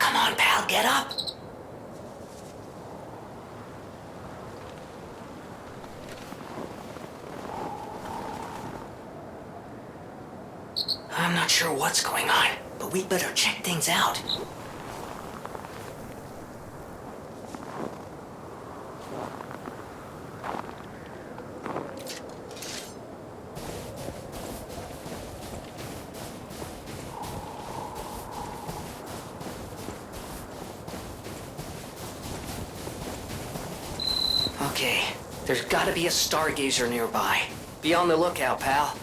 come on, pal, get up. I'm not sure what's going on, but we better check things out. Okay, there's gotta be a stargazer nearby. Be on the lookout, pal.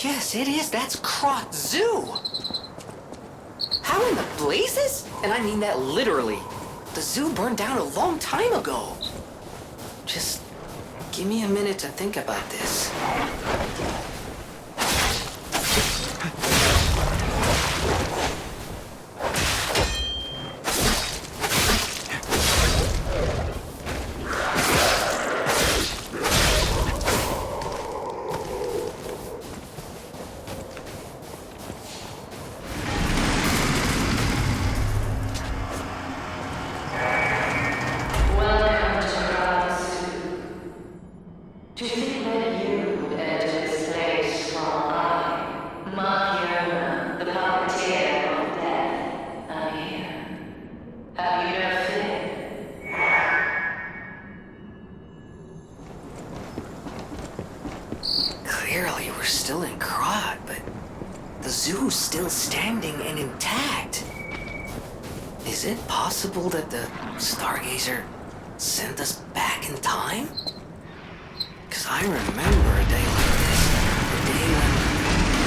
Yes, it is. That's Krat Zoo. How in the blazes? And I mean that literally. The zoo burned down a long time ago. Just give me a minute to think about this. Clearly, we're still in Krat, but the zoo's still standing and intact. Is it possible that the Stargazer sent us back in time? Because I remember a day like this, the day when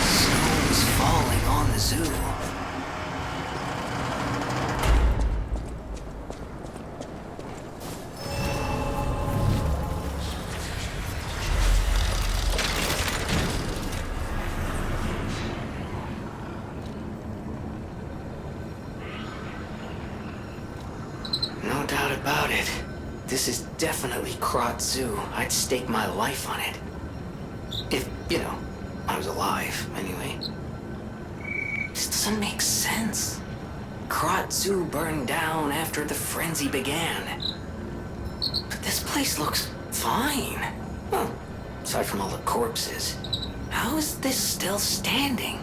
snow was falling on the zoo. No doubt about it. This is definitely Krat Zoo. I'd stake my life on it. If, I was alive, anyway. This doesn't make sense. Krat Zoo burned down after the frenzy began. But this place looks fine. Well, aside from all the corpses. How is this still standing?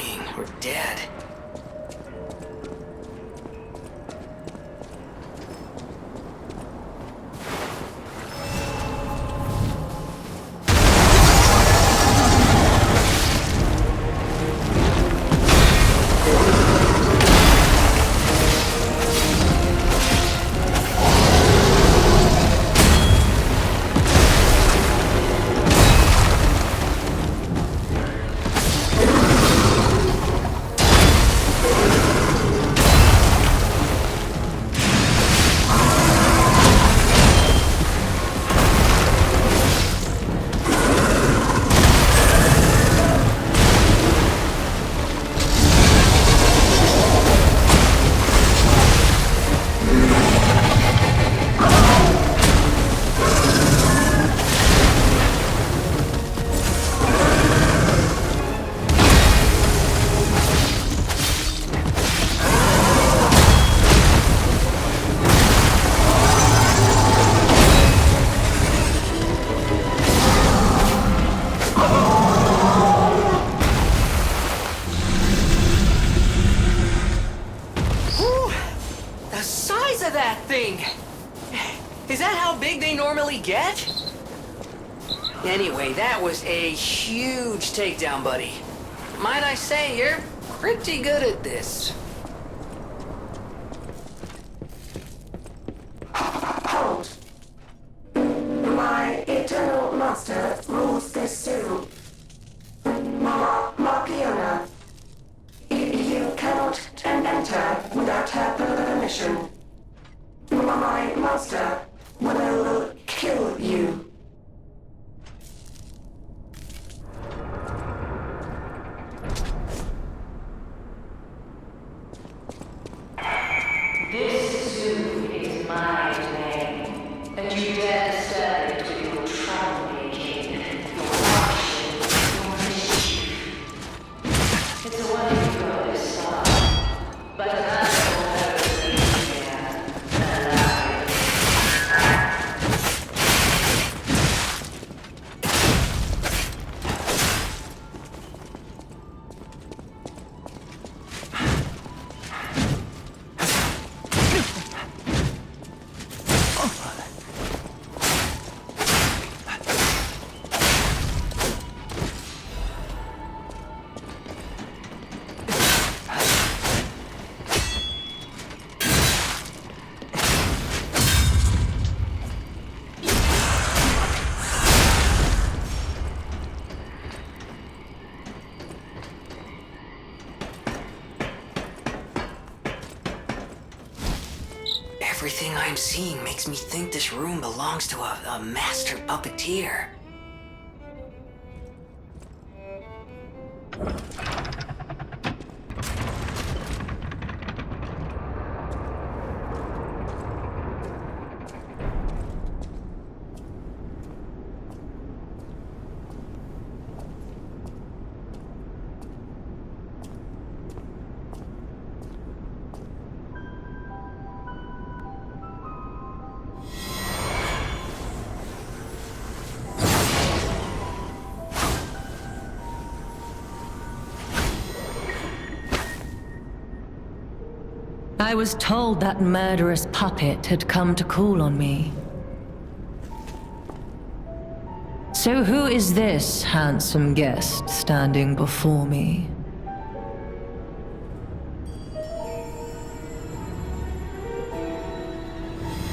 dying or dead. Is that how big they normally get? Anyway, that was a huge takedown, buddy. Might I say, you're pretty good at this. Hold. My eternal master rules this zoo. Markiona. You cannot enter without her permission. My master will kill you. This zoo is my domain, and you dare disturb it with your troublemaking, your action, your mischief. It's a wonderful road to start, but an animal knows the easier than alive. Everything I'm seeing makes me think this room belongs to a master puppeteer. I was told that murderous puppet had come to call on me. So who is this handsome guest standing before me?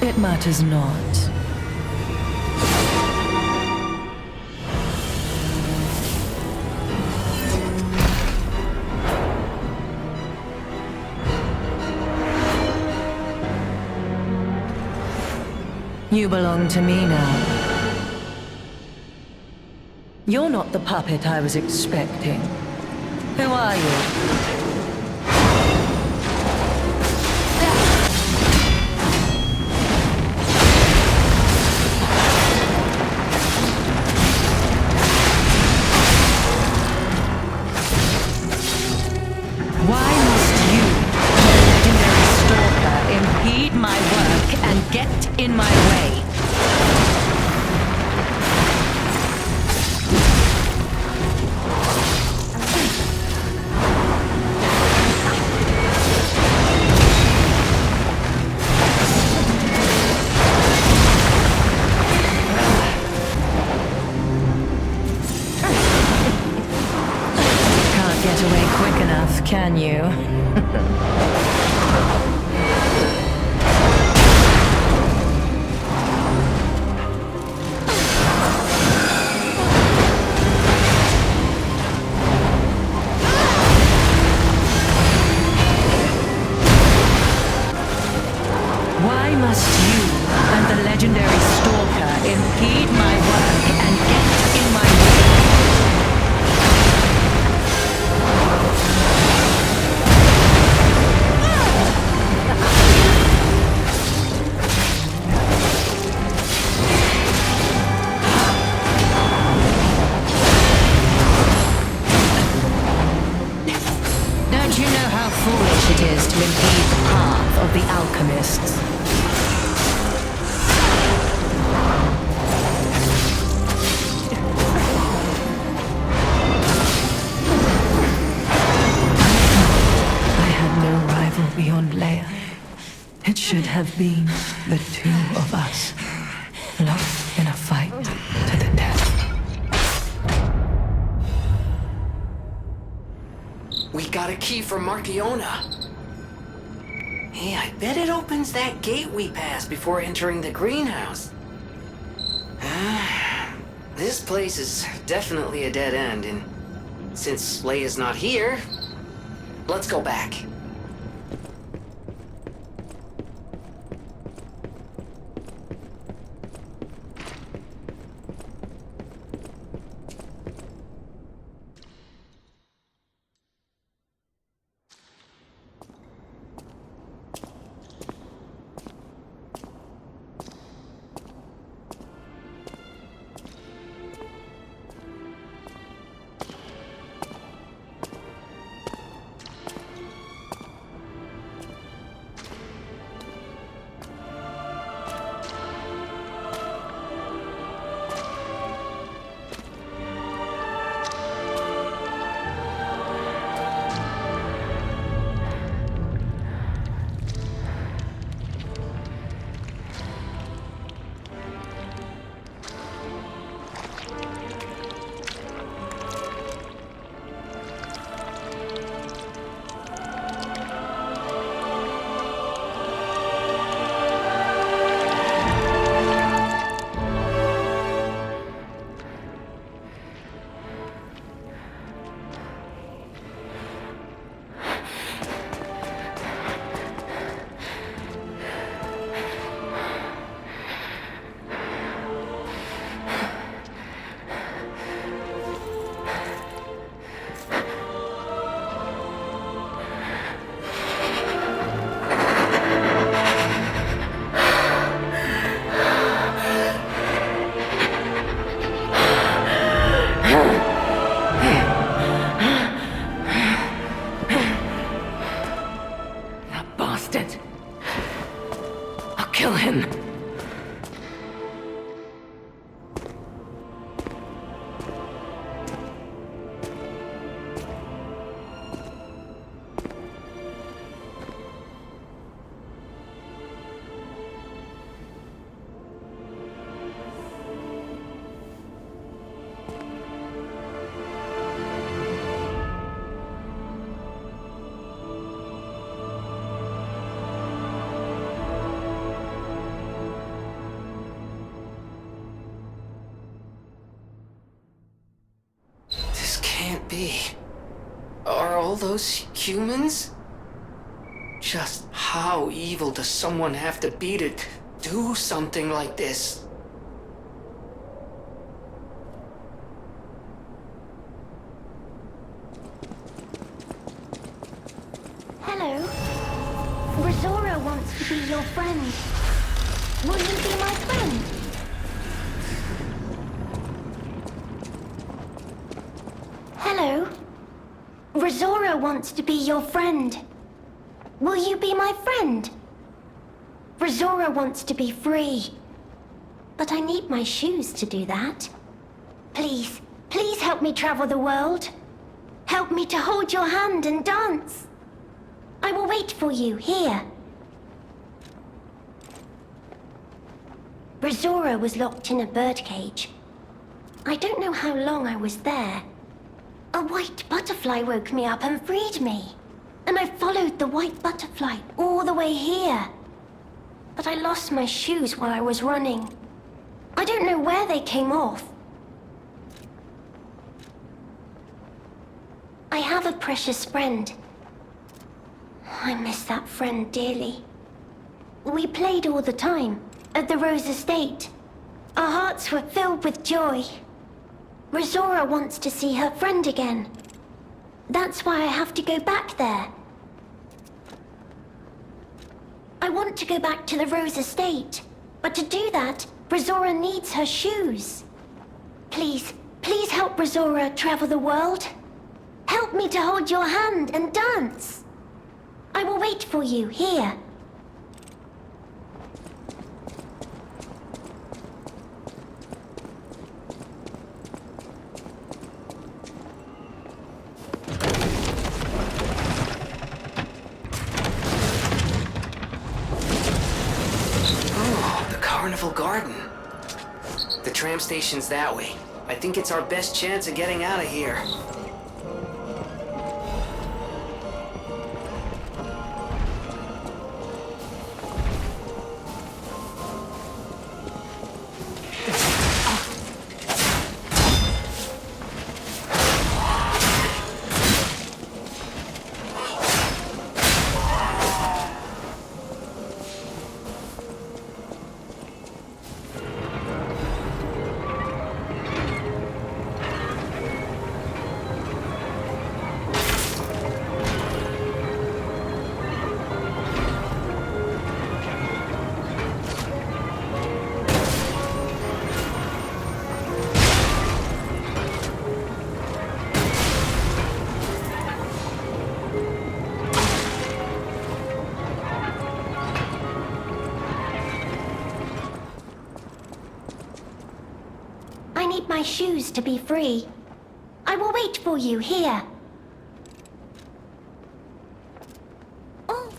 It matters not. You belong to me now. You're not the puppet I was expecting. Who are you? Why must you, the legendary Stalker, impede my work and get in my way? can you? Why must you and the legendary Stalker impede my work and get in my way? Don't you know how foolish it is to impede the path of the alchemists? Beyond Leia. It should have been the two of us, locked in a fight to the death. We got a key for Marchiona. Hey, I bet it opens that gate we passed before entering the greenhouse. This place is definitely a dead end, and since Leia's not here, let's go back. Kill him. Are all those humans? Just how evil does someone have to be to do something like this? Hello. Rosora wants to be your friend. Will you be my friend? Hello. Rosora wants to be your friend. Will you be my friend? Rosora wants to be free. But I need my shoes to do that. Please, please help me travel the world. Help me to hold your hand and dance. I will wait for you here. Rosora was locked in a birdcage. I don't know how long I was there. A white butterfly woke me up and freed me. And I followed the white butterfly all the way here. But I lost my shoes while I was running. I don't know where they came off. I have a precious friend. I miss that friend dearly. We played all the time at the Rose Estate. Our hearts were filled with joy. Rosora wants to see her friend again. That's why I have to go back there. I want to go back to the Rose Estate, but to do that, Rosora needs her shoes. Please help Rosora travel the world. Help me to hold your hand and dance. I will wait for you here. Carnival Garden. The tram station's that way. I think it's our best chance of getting out of here. I need my shoes to be free. I will wait for you here. Oh.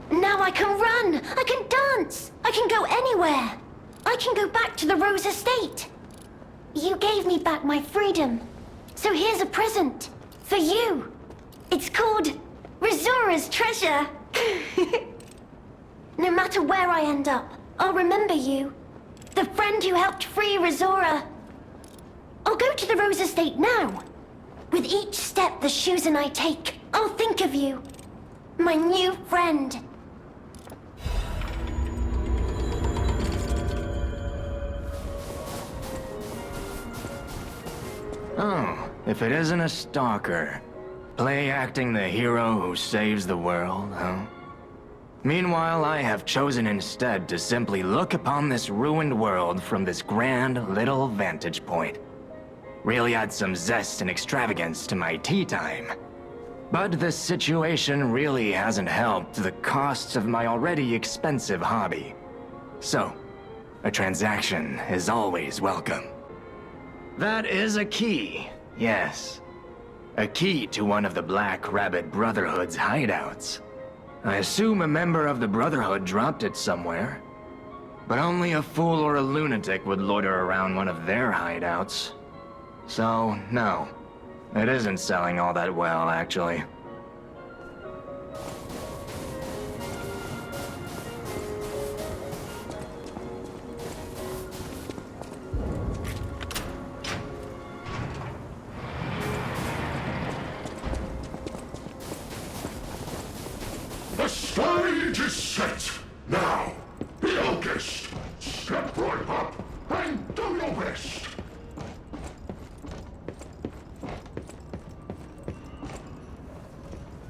Now I can run! I can dance! I can go anywhere! I can go back to the Rose Estate! You gave me back my freedom. So here's a present. For you. It's called Rosora's Treasure. No matter where I end up, I'll remember you. The friend who helped free Rosora. I'll go to the Rose Estate now. With each step the shoes and I take, I'll think of you. My new friend. Oh, if it isn't a stalker. Play acting the hero who saves the world, huh? Meanwhile, I have chosen instead to simply look upon this ruined world from this grand little vantage point. Really add some zest and extravagance to my tea time. But this situation really hasn't helped the costs of my already expensive hobby. So, a transaction is always welcome. That is a key, yes. A key to one of the Black Rabbit Brotherhood's hideouts. I assume a member of the Brotherhood dropped it somewhere. But only a fool or a lunatic would loiter around one of their hideouts. So, no. It isn't selling all that well, actually. The stage is set! Now, be our guest! Step right up and do your best!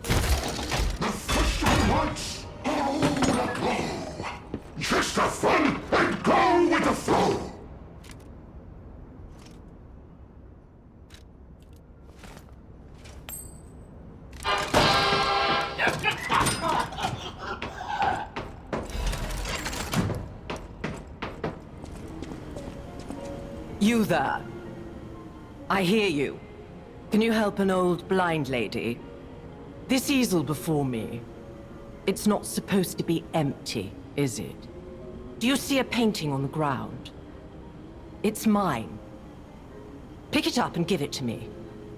The festival lights are all aglow! Just have fun and go with the flow! You there. I hear you. Can you help an old blind lady? This easel before me, it's not supposed to be empty, is it? Do you see a painting on the ground? It's mine. Pick it up and give it to me.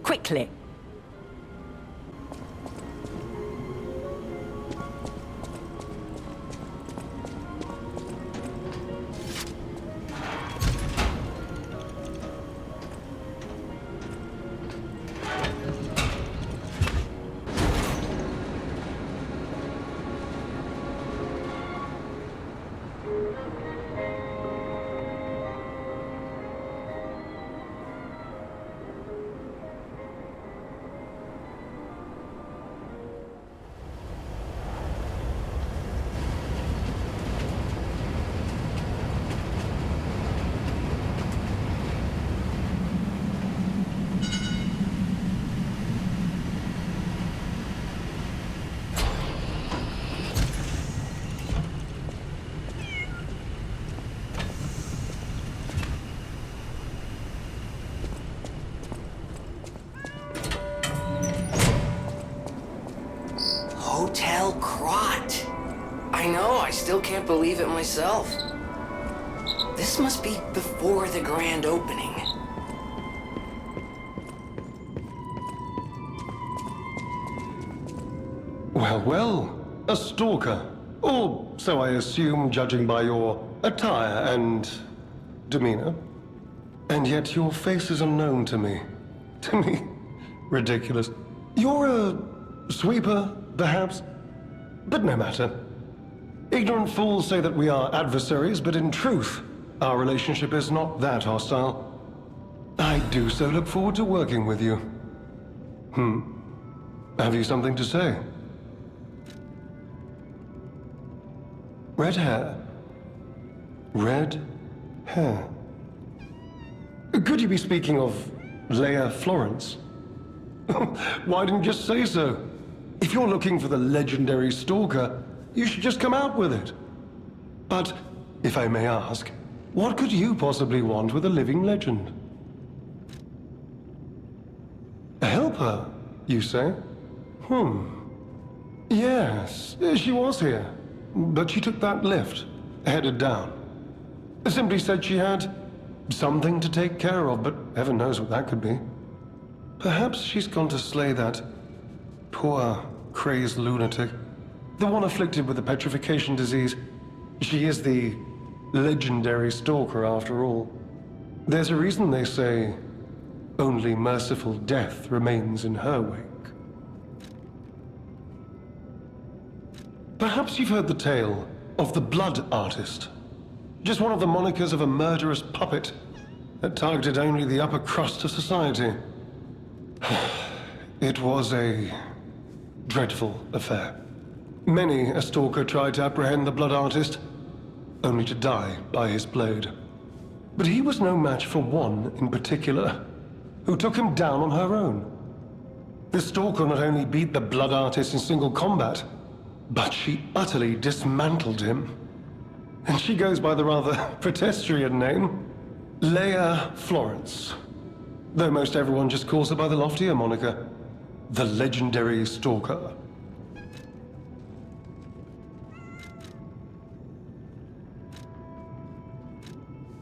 Quickly. Hotel Krat. I know, I still can't believe it myself. This must be before the grand opening. Well, well, a stalker. Or so I assume, judging by your attire and demeanor. And yet your face is unknown to me. To me? Ridiculous. You're a sweeper, perhaps? But no matter. Ignorant fools say that we are adversaries, but in truth, our relationship is not that hostile. I do so look forward to working with you. Have you something to say? Red hair. Red hair. Could you be speaking of Leia Florence? Why didn't you just say so? If you're looking for the legendary Stalker, you should just come out with it. But, if I may ask, what could you possibly want with a living legend? A helper, you say? Yes, she was here. But she took that lift, headed down. Simply said she had something to take care of, but heaven knows what that could be. Perhaps she's gone to slay that poor, crazed lunatic. The one afflicted with the petrification disease. She is the legendary Stalker, after all. There's a reason they say only merciful death remains in her wake. Perhaps you've heard the tale of the Blood Artist. Just one of the monikers of a murderous puppet that targeted only the upper crust of society. It was a dreadful affair. Many a stalker tried to apprehend the Blood Artist, only to die by his blade. But he was no match for one in particular, who took him down on her own. The stalker not only beat the Blood Artist in single combat, but she utterly dismantled him. And she goes by the rather pedestrian name, Leia Florence. Though most everyone just calls her by the loftier moniker, the legendary Stalker.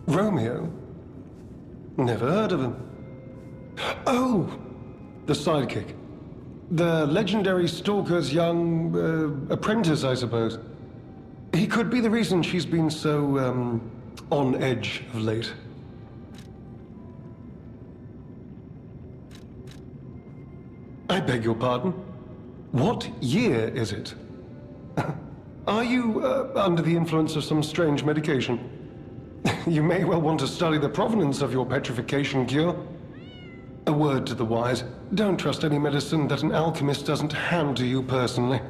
Romeo? Never heard of him. Oh! The sidekick. The legendary Stalker's young, apprentice, I suppose. He could be the reason she's been so, on edge of late. I beg your pardon? What year is it? Are you, under the influence of some strange medication? You may well want to study the provenance of your petrification cure. A word to the wise, don't trust any medicine that an alchemist doesn't hand to you personally.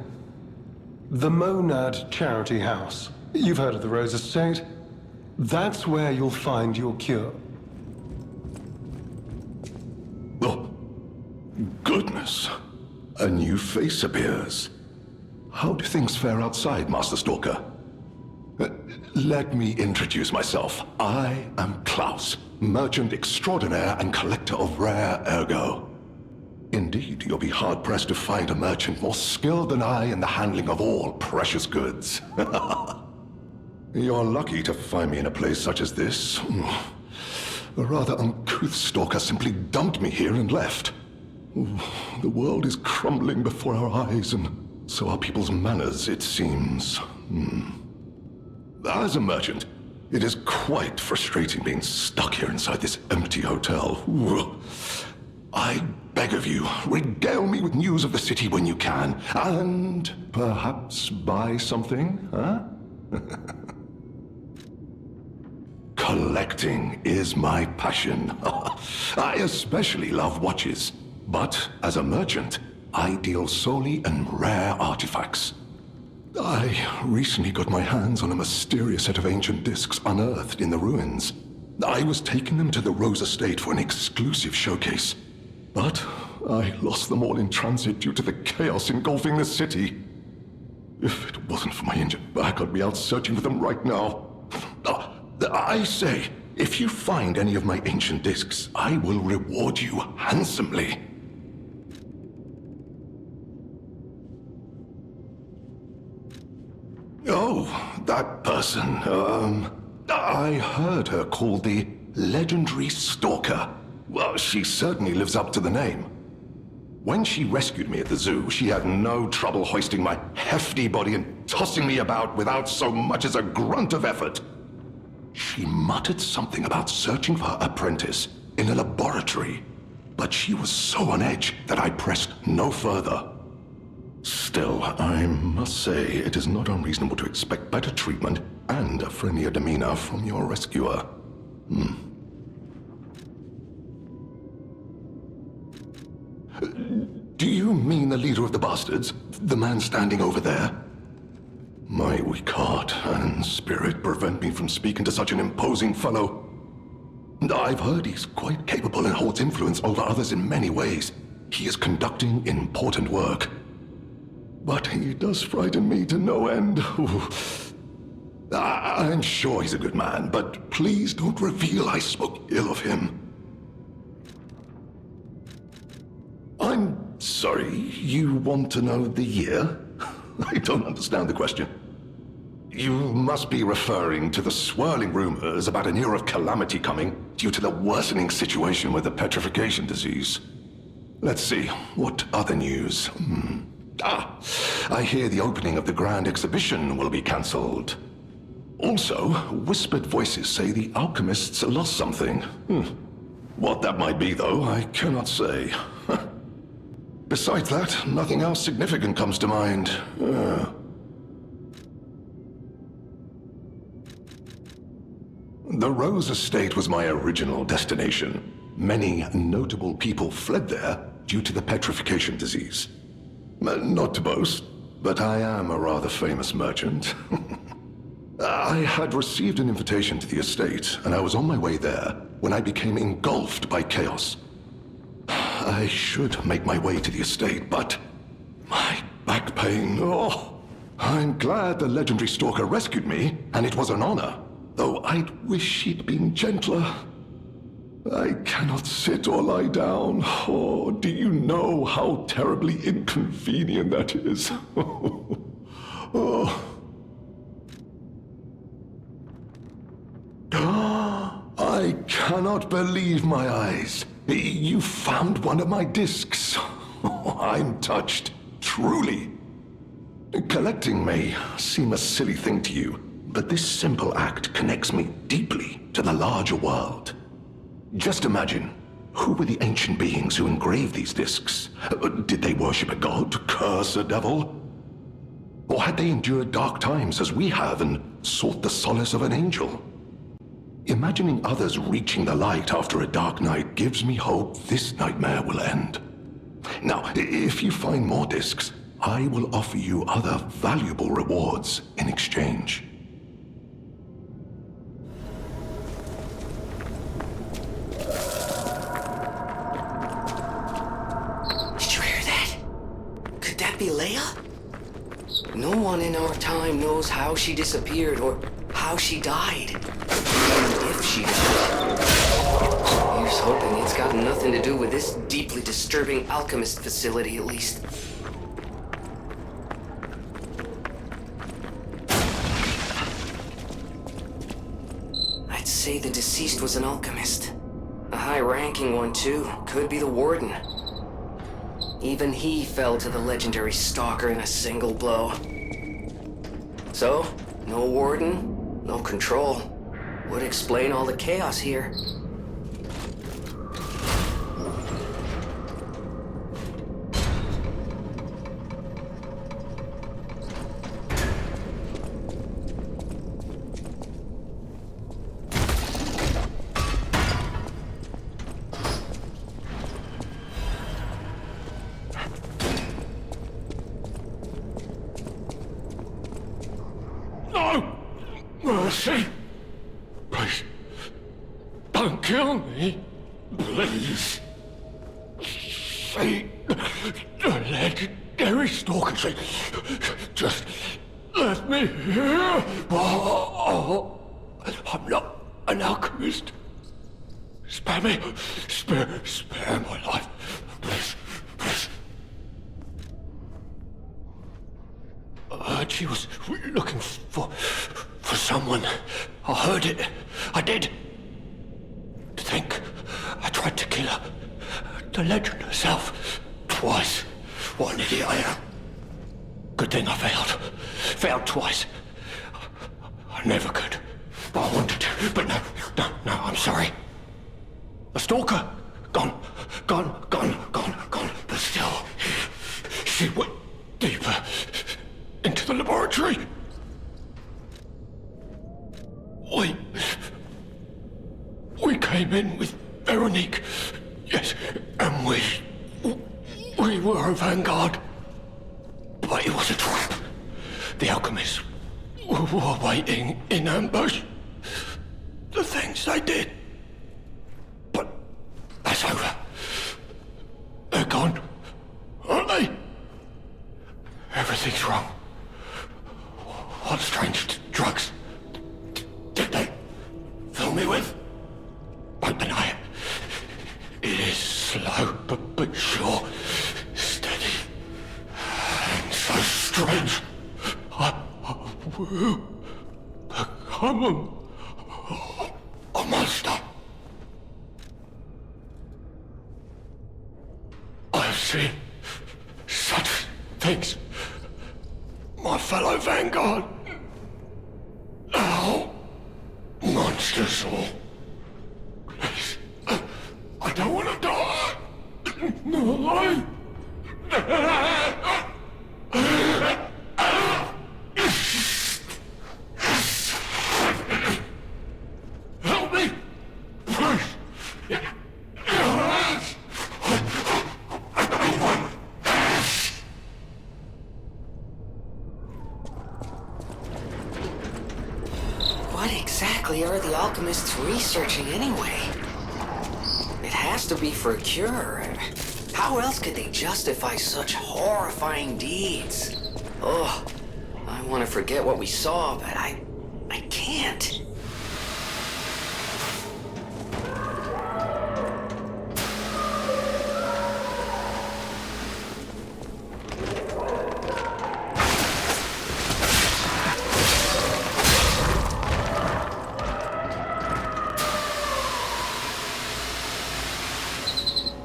The Monad Charity House. You've heard of the Rose Estate? That's where you'll find your cure. Oh, goodness. A new face appears. How do things fare outside, Master Stalker? Let me introduce myself. I am Klaus, merchant extraordinaire and collector of rare ergo. Indeed, you'll be hard-pressed to find a merchant more skilled than I in the handling of all precious goods. You're lucky to find me in a place such as this. a rather uncouth stalker simply dumped me here and left. Ooh, the world is crumbling before our eyes, and so are people's manners, it seems. As a merchant, it is quite frustrating being stuck here inside this empty hotel. Ooh. I beg of you, regale me with news of the city when you can, and perhaps buy something, huh? Collecting is my passion. I especially love watches, but as a merchant, I deal solely in rare artifacts. I recently got my hands on a mysterious set of ancient discs unearthed in the ruins. I was taking them to the Rose Estate for an exclusive showcase, but I lost them all in transit due to the chaos engulfing the city. If it wasn't for my injured back, I'd be out searching for them right now. I say, if you find any of my ancient discs, I will reward you handsomely. Oh, that person, I heard her called the legendary Stalker. Well, she certainly lives up to the name. When she rescued me at the zoo, she had no trouble hoisting my hefty body and tossing me about without so much as a grunt of effort. She muttered something about searching for her apprentice in a laboratory, but she was so on edge that I pressed no further. Still, I must say it is not unreasonable to expect better treatment and a friendlier demeanor from your rescuer. Do you mean the leader of the bastards? The man standing over there? My weak heart and spirit prevent me from speaking to such an imposing fellow. I've heard he's quite capable and holds influence over others in many ways. He is conducting important work. But he does frighten me to no end. I'm sure he's a good man, but please don't reveal I spoke ill of him. I'm sorry, you want to know the year? I don't understand the question. You must be referring to the swirling rumors about an era of calamity coming due to the worsening situation with the petrification disease. Let's see, what other news? I hear the opening of the Grand Exhibition will be cancelled. Also, whispered voices say the alchemists lost something. What that might be, though, I cannot say. Besides that, nothing else significant comes to mind. The Rose Estate was my original destination. Many notable people fled there due to the petrification disease. Not to boast, but I am a rather famous merchant. I had received an invitation to the estate, and I was on my way there when I became engulfed by chaos. I should make my way to the estate, but my back pain, I'm glad the legendary Stalker rescued me, and it was an honor, though I'd wish she'd been gentler. I cannot sit or lie down. Oh, do you know how terribly inconvenient that is? I cannot believe my eyes. You found one of my discs. I'm touched, truly. Collecting may seem a silly thing to you, but this simple act connects me deeply to the larger world. Just imagine, who were the ancient beings who engraved these discs? Did they worship a god, curse a devil? Or had they endured dark times as we have and sought the solace of an angel? Imagining others reaching the light after a dark night gives me hope this nightmare will end. Now, if you find more discs, I will offer you other valuable rewards in exchange. Leia? No one in our time knows how she disappeared or how she died. Even if she died. Here's hoping it's got nothing to do with this deeply disturbing alchemist facility, at least. I'd say the deceased was an alchemist. high-ranking one, too. Could be the Warden. Even he fell to the legendary Stalker in a single blow. So, no Warden, no Control. Would explain all the chaos here. No! Mercy! Please, don't kill me. Please. See, the legendary Stalker. Just let me here. Oh, I'm not an alchemist. Spare me. Spare my life. Please, please. I heard she was looking for someone. I heard it. I did. To think I tried to kill her. The legend herself. Twice. What an idiot I am. Good thing I failed. Failed twice. I never could. But I wanted to. But no, I'm sorry. A stalker. Gone. But still, she went deeper into the laboratory. We came in with Veronique. Yes, and we were a vanguard. But it was a trap. The alchemists were waiting in ambush. The things they did. But that's over. They're gone, aren't they? Everything's wrong. What strange drugs did they fill me with? Don't deny it. It is slow, but sure. Steady. And so strange. I will become a monster. I've seen such things. My fellow vanguard. Now, monsters all. Please, I don't want to die. No alive. Help me, please. What exactly are the alchemists researching anyway? It has to be for a cure. How else could they justify such horrifying deeds? Oh, I want to forget what we saw, but I can't.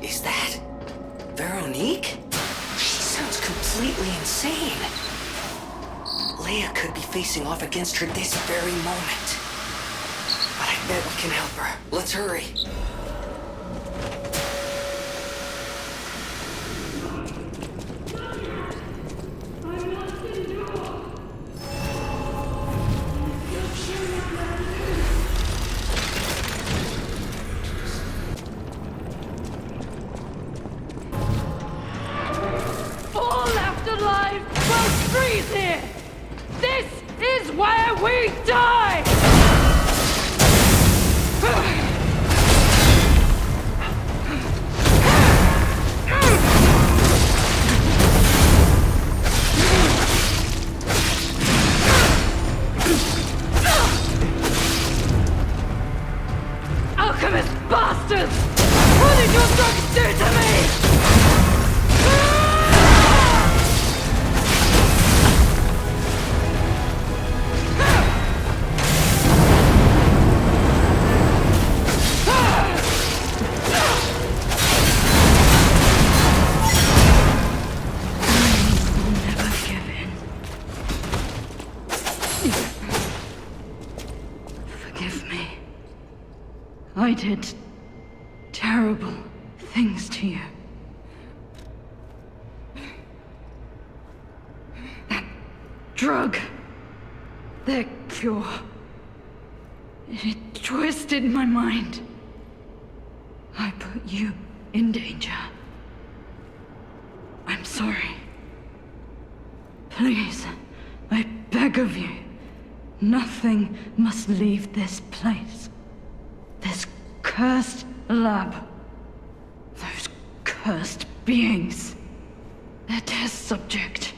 Is that Veronique? She sounds completely insane. Leia could be facing off against her this very moment. But I bet we can help her. Let's hurry. All left alive will freeze here! This is where we die! Alchemist bastards! What did your drugs do to me? I did terrible things to you. That drug, their cure, it twisted my mind. I put you in danger. I'm sorry. Please, I beg of you, nothing must leave this place. This cursed lab. Those cursed beings. Their test subject.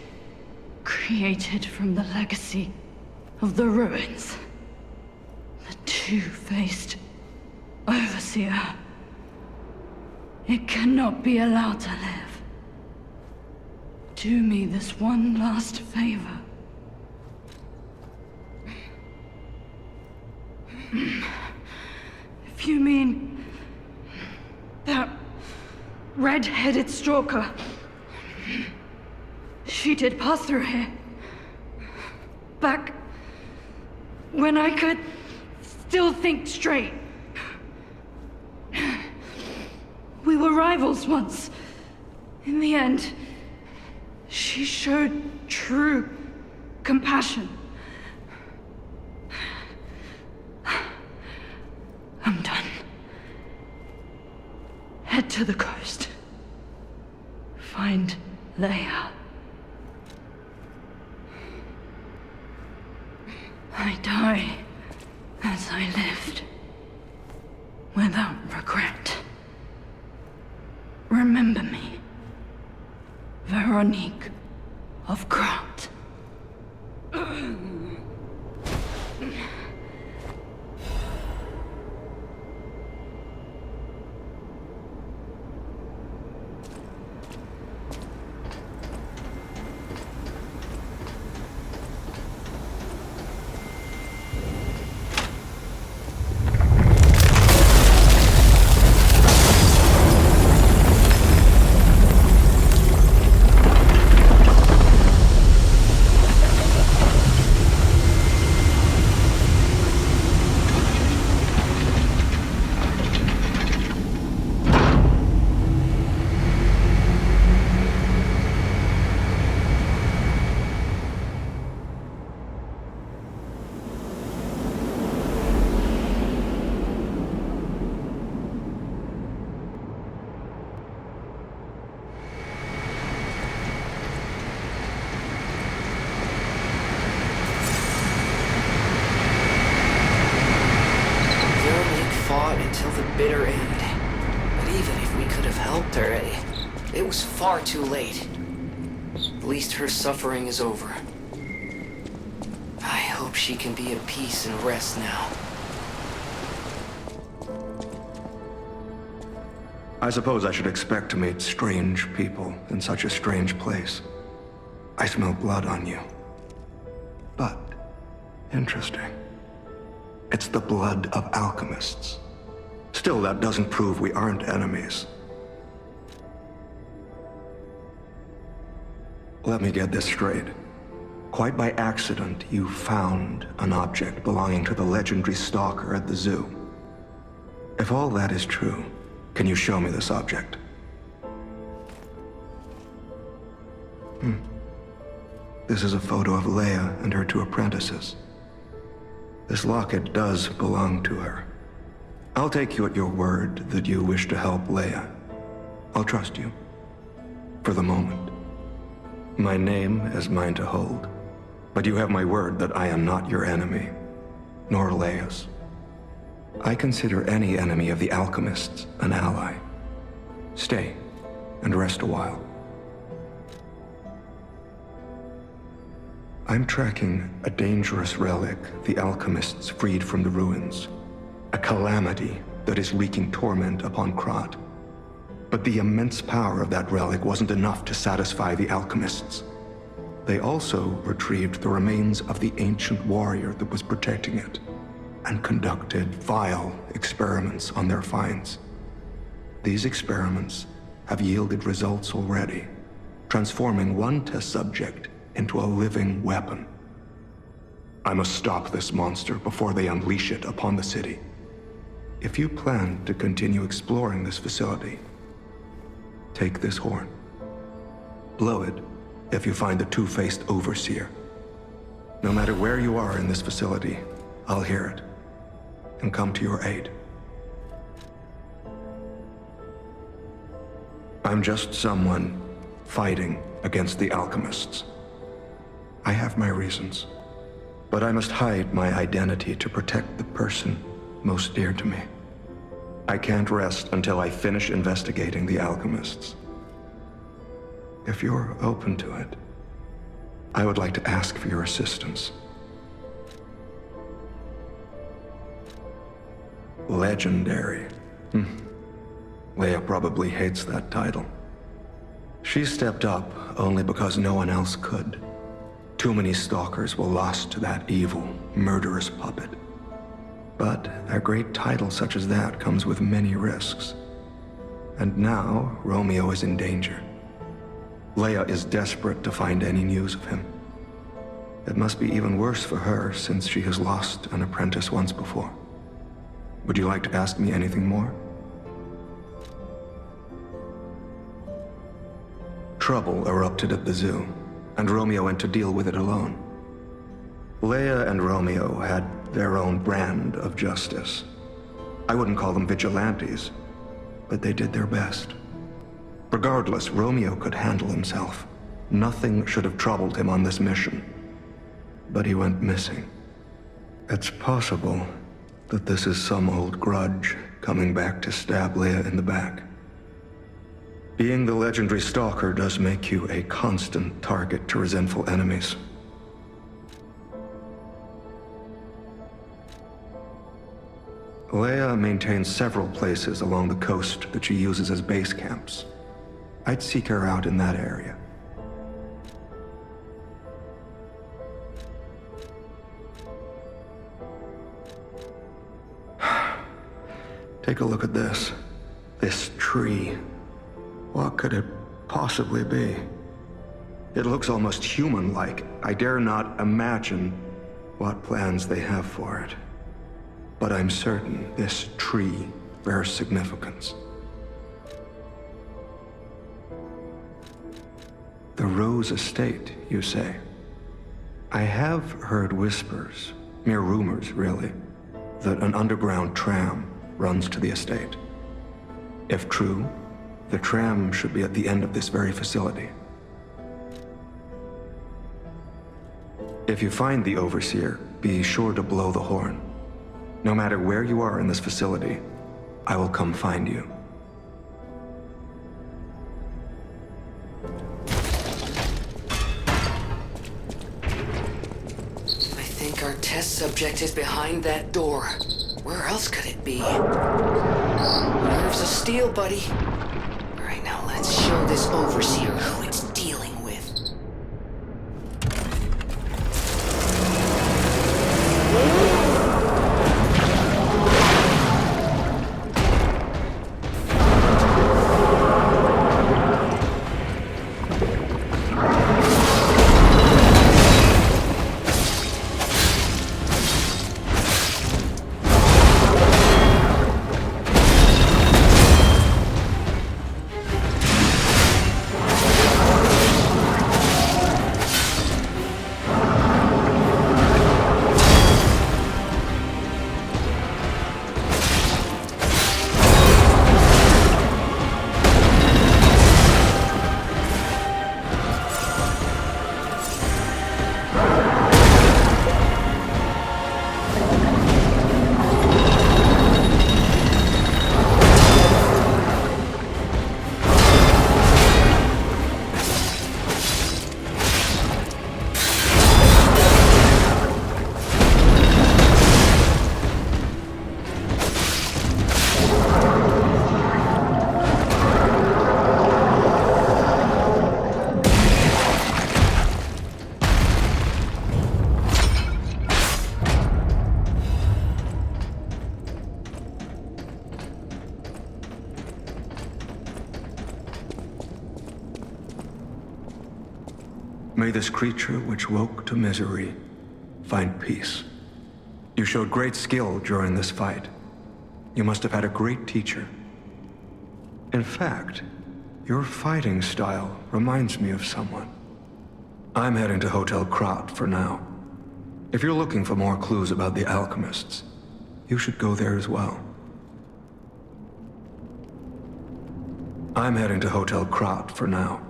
Created from the legacy of the ruins. The two-faced overseer. It cannot be allowed to live. Do me this one last favor. If you mean that red-headed stalker, she did pass through here. Back when I could still think straight. We were rivals once. In the end, she showed true compassion. I'm done. Head to the coast. Find Leia. I die as I lived, without regret. Remember me, Veronique of Krat. Until the bitter end. But even if we could have helped her, it was far too late. At least her suffering is over. I hope she can be at peace and rest now. I suppose I should expect to meet strange people in such a strange place. I smell blood on you. But, interesting. It's the blood of alchemists. Still, that doesn't prove we aren't enemies. Let me get this straight. Quite by accident, you found an object belonging to the legendary Stalker at the zoo. If all that is true, can you show me this object? This is a photo of Leia and her two apprentices. This locket does belong to her. I'll take you at your word that you wish to help Leia. I'll trust you. For the moment. My name is mine to hold. But you have my word that I am not your enemy, nor Leia's. I consider any enemy of the alchemists an ally. Stay and rest a while. I'm tracking a dangerous relic the alchemists freed from the ruins. A calamity that is wreaking torment upon Krat. But the immense power of that relic wasn't enough to satisfy the alchemists. They also retrieved the remains of the ancient warrior that was protecting it, and conducted vile experiments on their finds. These experiments have yielded results already, transforming one test subject into a living weapon. I must stop this monster before they unleash it upon the city. If you plan to continue exploring this facility, take this horn. Blow it if you find the two-faced overseer. No matter where you are in this facility, I'll hear it and come to your aid. I'm just someone fighting against the alchemists. I have my reasons, but I must hide my identity to protect the person most dear to me. I can't rest until I finish investigating the alchemists. If you're open to it, I would like to ask for your assistance. Legendary. Leia probably hates that title. She stepped up only because no one else could. Too many stalkers were lost to that evil, murderous puppet. But a great title such as that comes with many risks. And now, Romeo is in danger. Leia is desperate to find any news of him. It must be even worse for her since she has lost an apprentice once before. Would you like to ask me anything more? Trouble erupted at the zoo, and Romeo went to deal with it alone. Leia and Romeo had their own brand of justice. I wouldn't call them vigilantes, but they did their best. Regardless, Romeo could handle himself. Nothing should have troubled him on this mission. But he went missing. It's possible that this is some old grudge coming back to stab Leia in the back. Being the legendary Stalker does make you a constant target to resentful enemies. Leia maintains several places along the coast that she uses as base camps. I'd seek her out in that area. Take a look at this. This tree. What could it possibly be? It looks almost human-like. I dare not imagine what plans they have for it. But I'm certain this tree bears significance. The Rose Estate, you say? I have heard whispers, mere rumors really, that an underground tram runs to the estate. If true, the tram should be at the end of this very facility. If you find the Overseer, be sure to blow the horn. No matter where you are in this facility, I will come find you. I think our test subject is behind that door. Where else could it be? Nerves of steel, buddy. All right, now let's show this Overseer who it's dealing with. May this creature which woke to misery find peace. You showed great skill during this fight. You must have had a great teacher. In fact, your fighting style reminds me of someone. I'm heading to Hotel Krat for now. If you're looking for more clues about the alchemists, you should go there as well. I'm heading to Hotel Krat for now.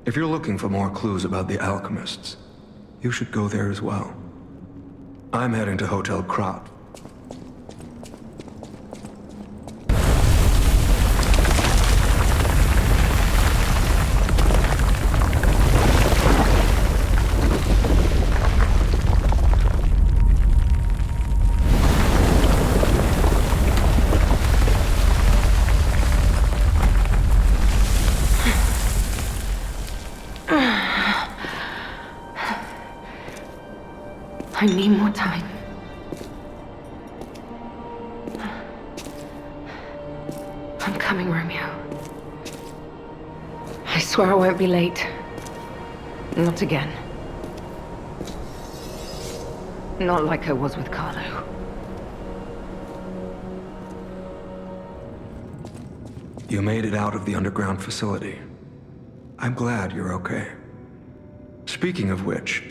If you're looking for more clues about the alchemists, you should go there as well. I'm heading to Hotel Krat. I need more time. I'm coming, Romeo. I swear I won't be late. Not again. Not like I was with Carlo. You made it out of the underground facility. I'm glad you're okay. Speaking of which,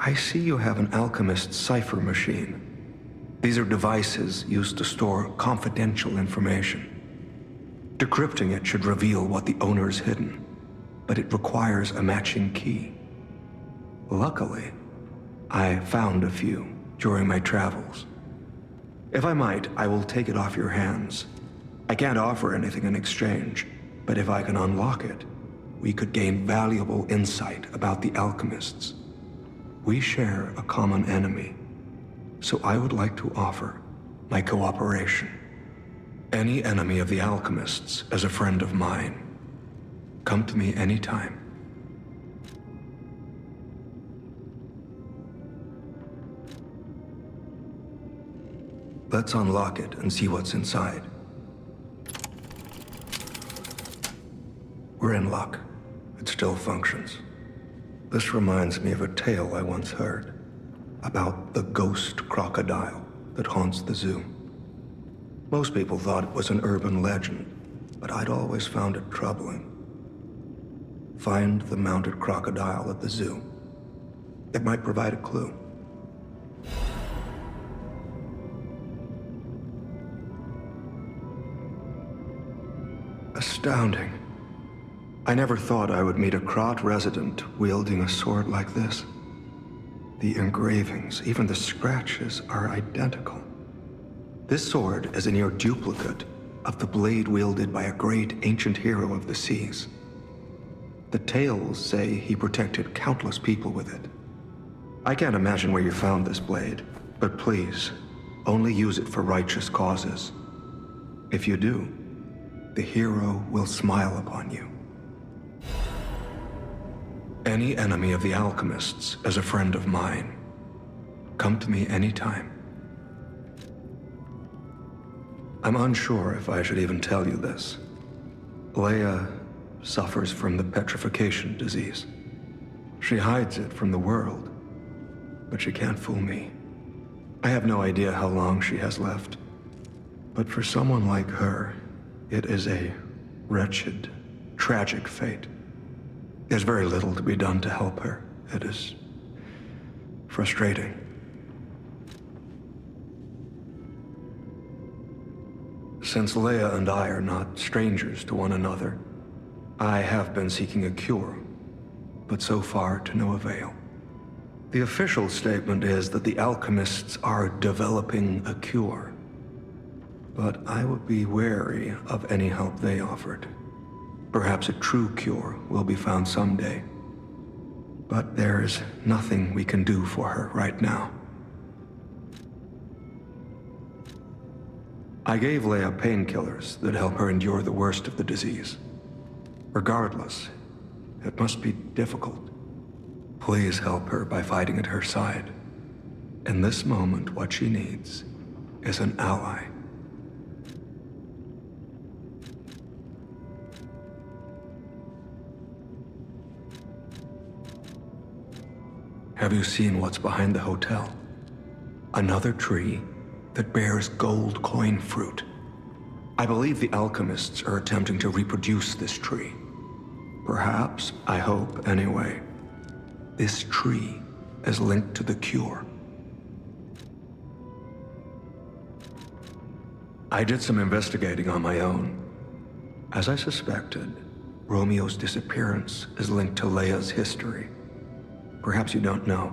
I see you have an alchemist's cipher machine. These are devices used to store confidential information. Decrypting it should reveal what the owner's hidden, but it requires a matching key. Luckily, I found a few during my travels. If I might, I will take it off your hands. I can't offer anything in exchange, but if I can unlock it, we could gain valuable insight about the alchemists. We share a common enemy, so I would like to offer my cooperation. Any enemy of the alchemists is a friend of mine. Come to me anytime. Let's unlock it and see what's inside. We're in luck. It still functions. This reminds me of a tale I once heard about the ghost crocodile that haunts the zoo. Most people thought it was an urban legend, but I'd always found it troubling. Find the mounted crocodile at the zoo. It might provide a clue. Astounding. I never thought I would meet a Krat resident wielding a sword like this. The engravings, even the scratches, are identical. This sword is a near duplicate of the blade wielded by a great ancient hero of the seas. The tales say he protected countless people with it. I can't imagine where you found this blade, but please, only use it for righteous causes. If you do, the hero will smile upon you. Any enemy of the alchemists is a friend of mine. Come to me anytime. I'm unsure if I should even tell you this. Leia suffers from the petrification disease. She hides it from the world, but she can't fool me. I have no idea how long she has left, but for someone like her, it is a wretched, tragic fate. There's very little to be done to help her. It is frustrating. Since Leia and I are not strangers to one another, I have been seeking a cure, but so far to no avail. The official statement is that the alchemists are developing a cure, but I would be wary of any help they offered. Perhaps a true cure will be found someday. But there is nothing we can do for her right now. I gave Leia painkillers that help her endure the worst of the disease. Regardless, it must be difficult. Please help her by fighting at her side. In this moment, what she needs is an ally. Have you seen what's behind the hotel? Another tree that bears gold coin fruit. I believe the alchemists are attempting to reproduce this tree. Perhaps, I hope anyway, this tree is linked to the cure. I did some investigating on my own. As I suspected, Romeo's disappearance is linked to Leia's history. Perhaps you don't know.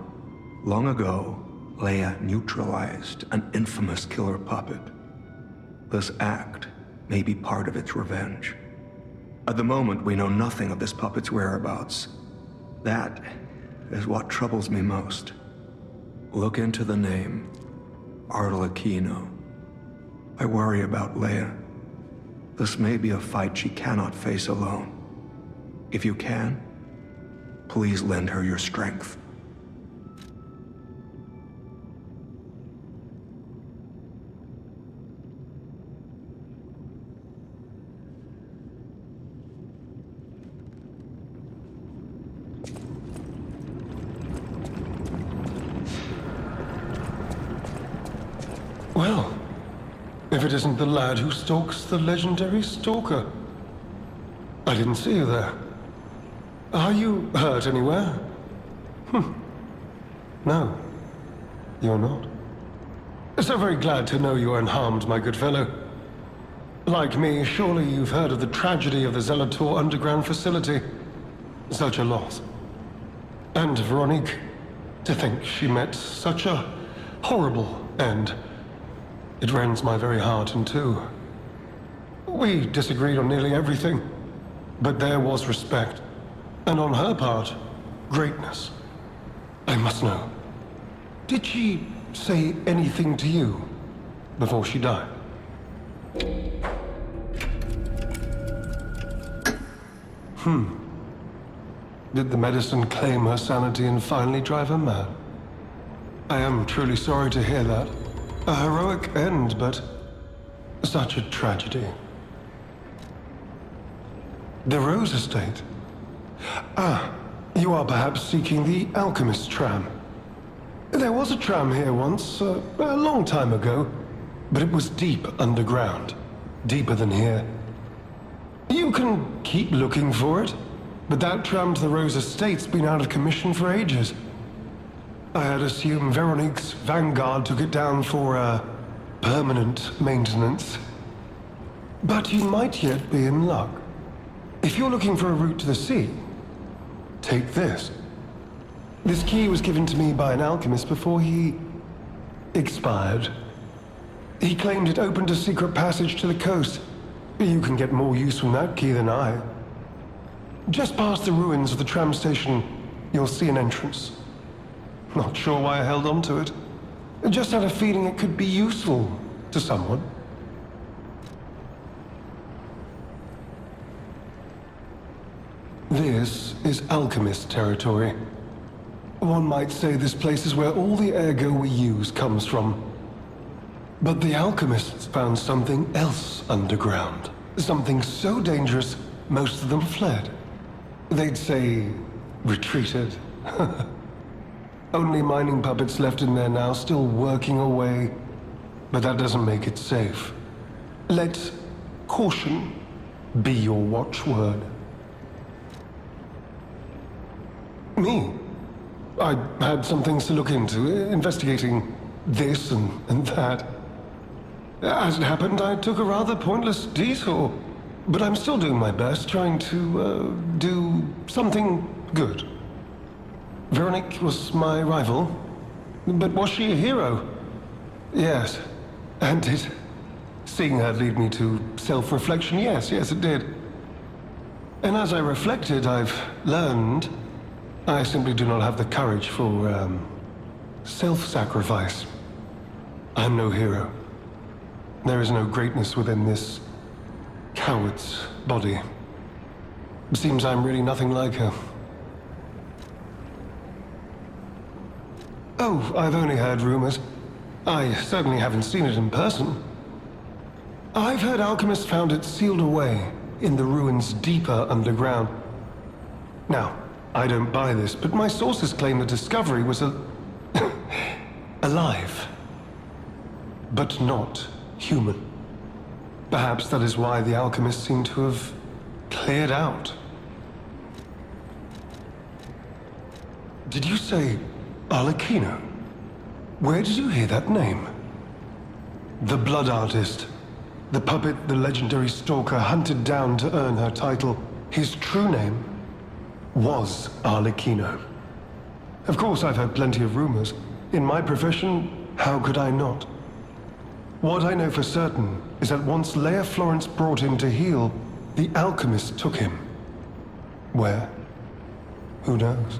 Long ago, Leia neutralized an infamous killer puppet. This act may be part of its revenge. At the moment, we know nothing of this puppet's whereabouts. That is what troubles me most. Look into the name, Arlecchino. I worry about Leia. This may be a fight she cannot face alone. If you can, please lend her your strength. Well, if it isn't the lad who stalks the legendary Stalker. I didn't see you there. Are you hurt anywhere? No, you're not. So very glad to know you are unharmed, my good fellow. Like me, surely you've heard of the tragedy of the Zelator underground facility. Such a loss. And Veronique, to think she met such a horrible end. It rends my very heart in two. We disagreed on nearly everything, but there was respect, and on her part, greatness. I must know, did she say anything to you before she died? Did the medicine claim her sanity and finally drive her mad? I am truly sorry to hear that. A heroic end, but such a tragedy. The Rose Estate. Ah, you are perhaps seeking the Alchemist tram. There was a tram here once, a long time ago, but it was deep underground. Deeper than here. You can keep looking for it, but that tram to the Rose Estate's been out of commission for ages. I had assumed Veronique's Vanguard took it down for, permanent maintenance. But you might yet be in luck. If you're looking for a route to the sea, take this. This key was given to me by an alchemist before he expired. He claimed it opened a secret passage to the coast. You can get more use from that key than I. Just past the ruins of the tram station, you'll see an entrance. Not sure why I held on to it. I just had a feeling it could be useful to someone. This is alchemist territory. One might say this place is where all the ergo we use comes from. But the alchemists found something else underground. Something so dangerous, most of them fled. They'd say, retreated. Only mining puppets left in there now, still working away. But that doesn't make it safe. Let caution be your watchword. Me? I had some things to look into, investigating this and that. As it happened, I took a rather pointless detour. But I'm still doing my best, trying to, do something good. Veronique was my rival, but was she a hero? Yes, and did seeing her lead me to self-reflection? Yes, it did. And as I reflected, I've learned I simply do not have the courage for, self-sacrifice. I'm no hero. There is no greatness within this coward's body. It seems I'm really nothing like her. Oh, I've only heard rumors. I certainly haven't seen it in person. I've heard alchemists found it sealed away in the ruins deeper underground. Now, I don't buy this, but my sources claim the discovery was alive, but not human. Perhaps that is why the alchemists seem to have cleared out. Did you say Arlecchino? Where did you hear that name? The blood artist. The puppet the legendary Stalker hunted down to earn her title. His true name was Arlecchino. Of course, I've heard plenty of rumors. In my profession, how could I not? What I know for certain is that once Leia Florence brought him to heal, the alchemist took him. Where? Who knows?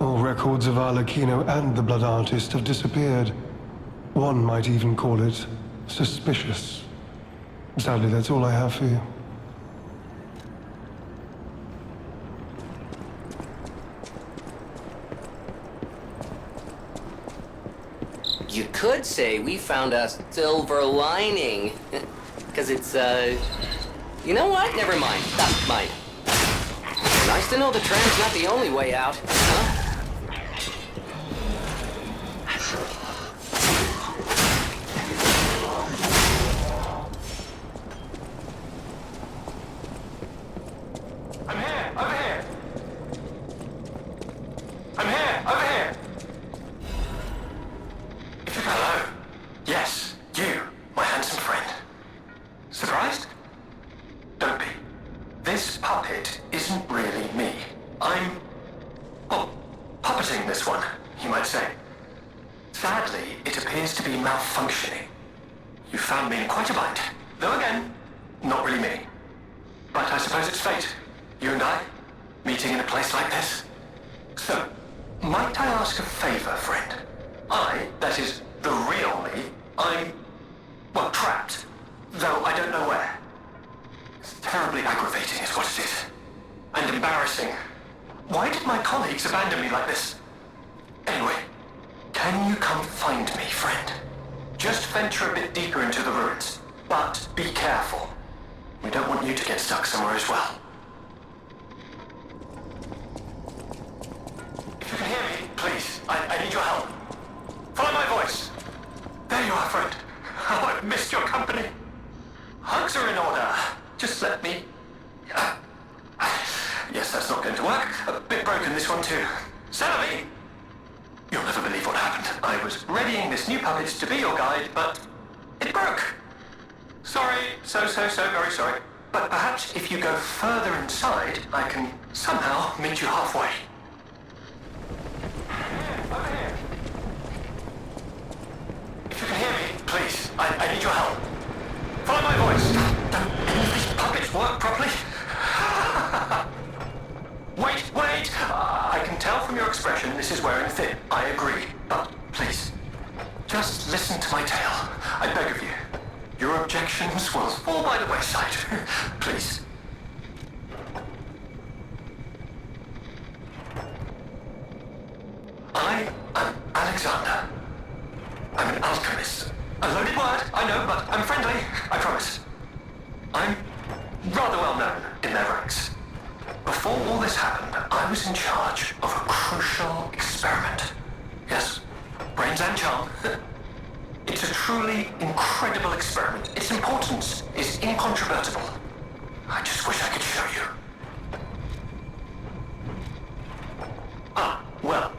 All records of Arlecchino and the blood artist have disappeared. One might even call it suspicious. Sadly, that's all I have for you. You could say we found a silver lining. Because it's, You know what? Never mind. Stop, mind. Nice to know the tram's not the only way out, huh? I'm here! Over here! I'm here! Over here! Hello. Yes, you, my handsome friend. Surprised? Don't be. This puppet isn't really me. I'm, well, puppeting this one, you might say. Sadly, it appears to be malfunctioning. You found me in quite a bind. Though again, not really me. But I suppose it's fate. You and I, meeting in a place like this. So, might I ask a favor, friend? That is, the real me, I'm, well, trapped. Though I don't know where. It's terribly aggravating is what it is. And embarrassing. Why did my colleagues abandon me like this? Anyway, can you come find me, friend? Just venture a bit deeper into the ruins. But be careful. We don't want you to get stuck somewhere as well. If you can hear me, please, I need your help. Follow my voice. There you are, friend. Oh, I've missed your company. Hugs are in order. Just let me... Yes, that's not going to work. A bit broken, this one too. Celebi! You'll never believe what happened. I was readying this new puppet to be your guide, but it broke. Sorry, so very sorry. But perhaps if you go further inside, I can somehow meet you halfway. Over here. If you can hear me, please, I need your help. Follow my voice. Don't any of these puppets work properly? Wait! I can tell from your expression this is wearing thin. I agree. But please, just listen to my tale. I beg of you. Your objections will fall by the wayside. Please. I am Alexander. I'm an alchemist. A loaded word, I know, but I'm friendly, I promise. I'm rather well known in their ranks. Before all this happened, I was in charge of a crucial experiment. Yes, brains and charm. It's a truly incredible experiment. Its importance is incontrovertible. I just wish I could show you. Well,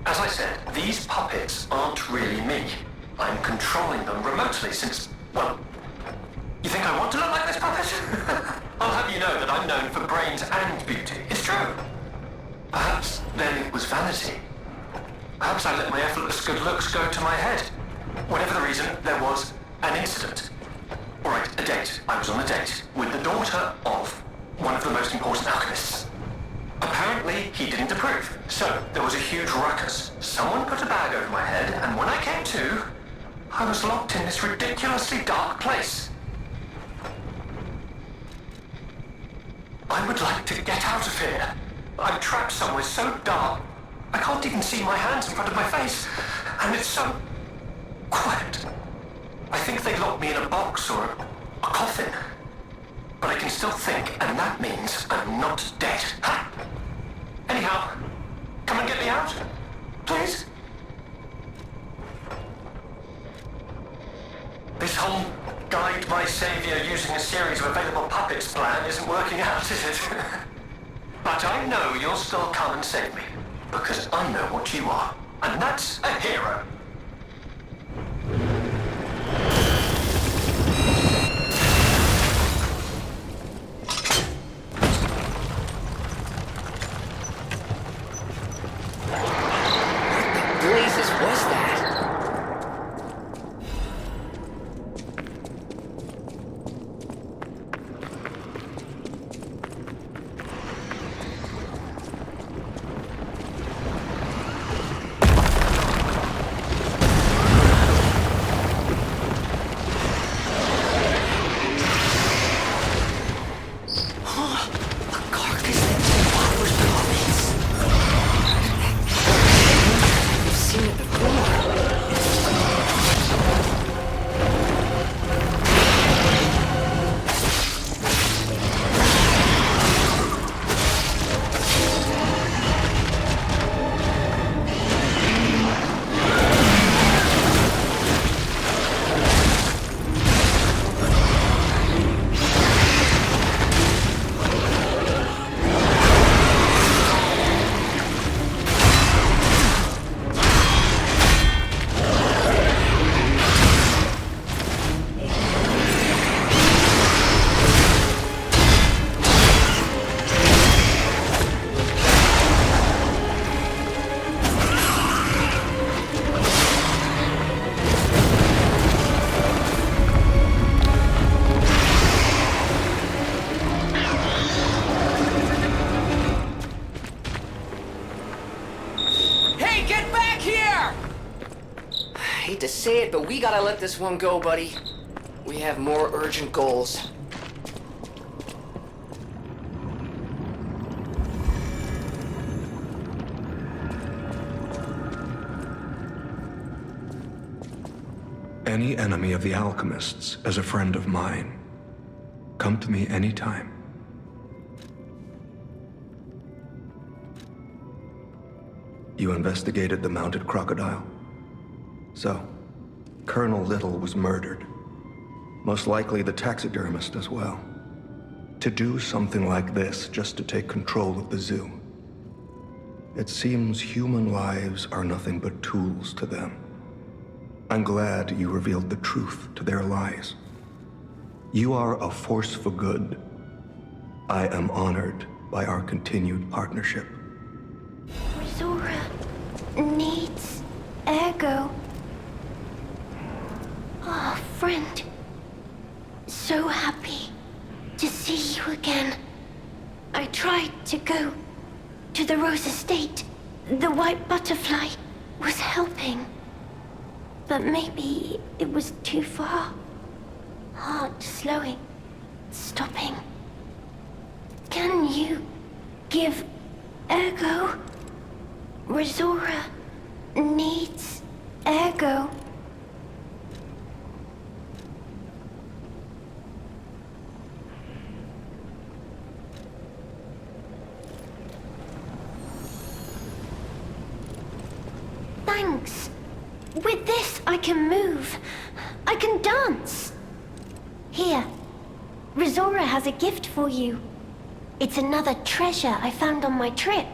as I said, these puppets aren't really me. I'm controlling them remotely since, well, you think I want to look like this puppet? I'll have you know that I'm known for brains and beauty. It's true. Perhaps then it was vanity. Perhaps I let my effortless good looks go to my head. Whatever the reason, there was an incident. Alright, a date. I was on a date with the daughter of one of the most important alchemists. Apparently, he didn't approve. So, there was a huge ruckus. Someone put a bag over my head, and when I came to, I was locked in this ridiculously dark place. I would like to get out of here. I'm trapped somewhere so dark, I can't even see my hands in front of my face. And it's so quiet. I think they locked me in a box or a coffin. But I can still think, and that means I'm not dead. Ha! Anyhow, come and get me out, please. This whole guide my savior using a series of available puppets plan isn't working out, is it? But I know you'll still come and save me, because I know what you are, and that's a hero. Blazes was that? Hate to say it, but we gotta let this one go, buddy. We have more urgent goals. Any enemy of the alchemists is a friend of mine. Come to me anytime. You investigated the mounted crocodile? So, Colonel Little was murdered. Most likely the taxidermist as well. To do something like this just to take control of the zoo. It seems human lives are nothing but tools to them. I'm glad you revealed the truth to their lies. You are a force for good. I am honored by our continued partnership. Zora needs Ergo. Oh, friend. So happy to see you again. I tried to go to the Rose Estate. The white butterfly was helping. But maybe it was too far. Heart slowing, stopping. Can you give Ergo? Rizora needs Ergo. Thanks. With this, I can move. I can dance. Here, Rizora has a gift for you. It's another treasure I found on my trip.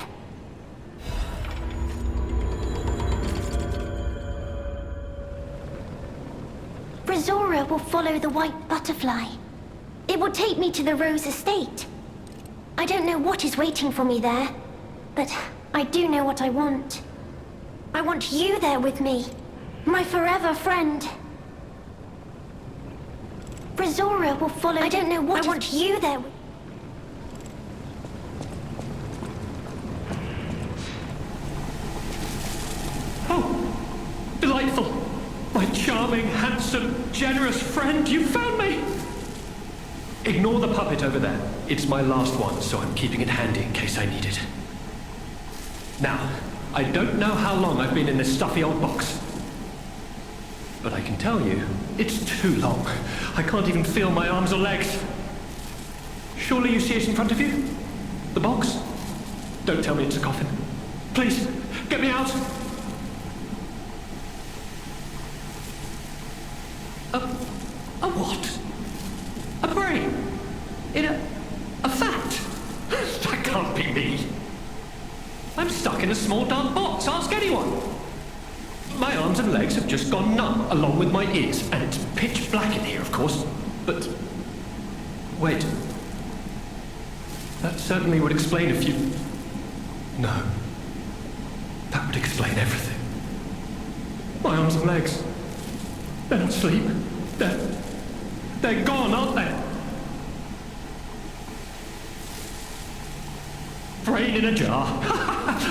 Rizora will follow the white butterfly. It will take me to the Rose Estate. I don't know what is waiting for me there, but I do know what I want. I want you there with me, my forever friend. Rizora will follow. I don't know what. I want you there. Oh, delightful. My charming, handsome, generous friend, you found me! Ignore the puppet over there. It's my last one, so I'm keeping it handy in case I need it. Now, I don't know how long I've been in this stuffy old box. But I can tell you, it's too long. I can't even feel my arms or legs. Surely you see it in front of you? The box? Don't tell me it's a coffin. Please, get me out! A what? stuck in a small dark box. Ask anyone. My arms and legs have just gone numb, along with my ears, and it's pitch black in here, of course. But wait. That certainly would explain a few... No. That would explain everything. My arms and legs. They're not asleep. They're gone, aren't they? Brain in a jar.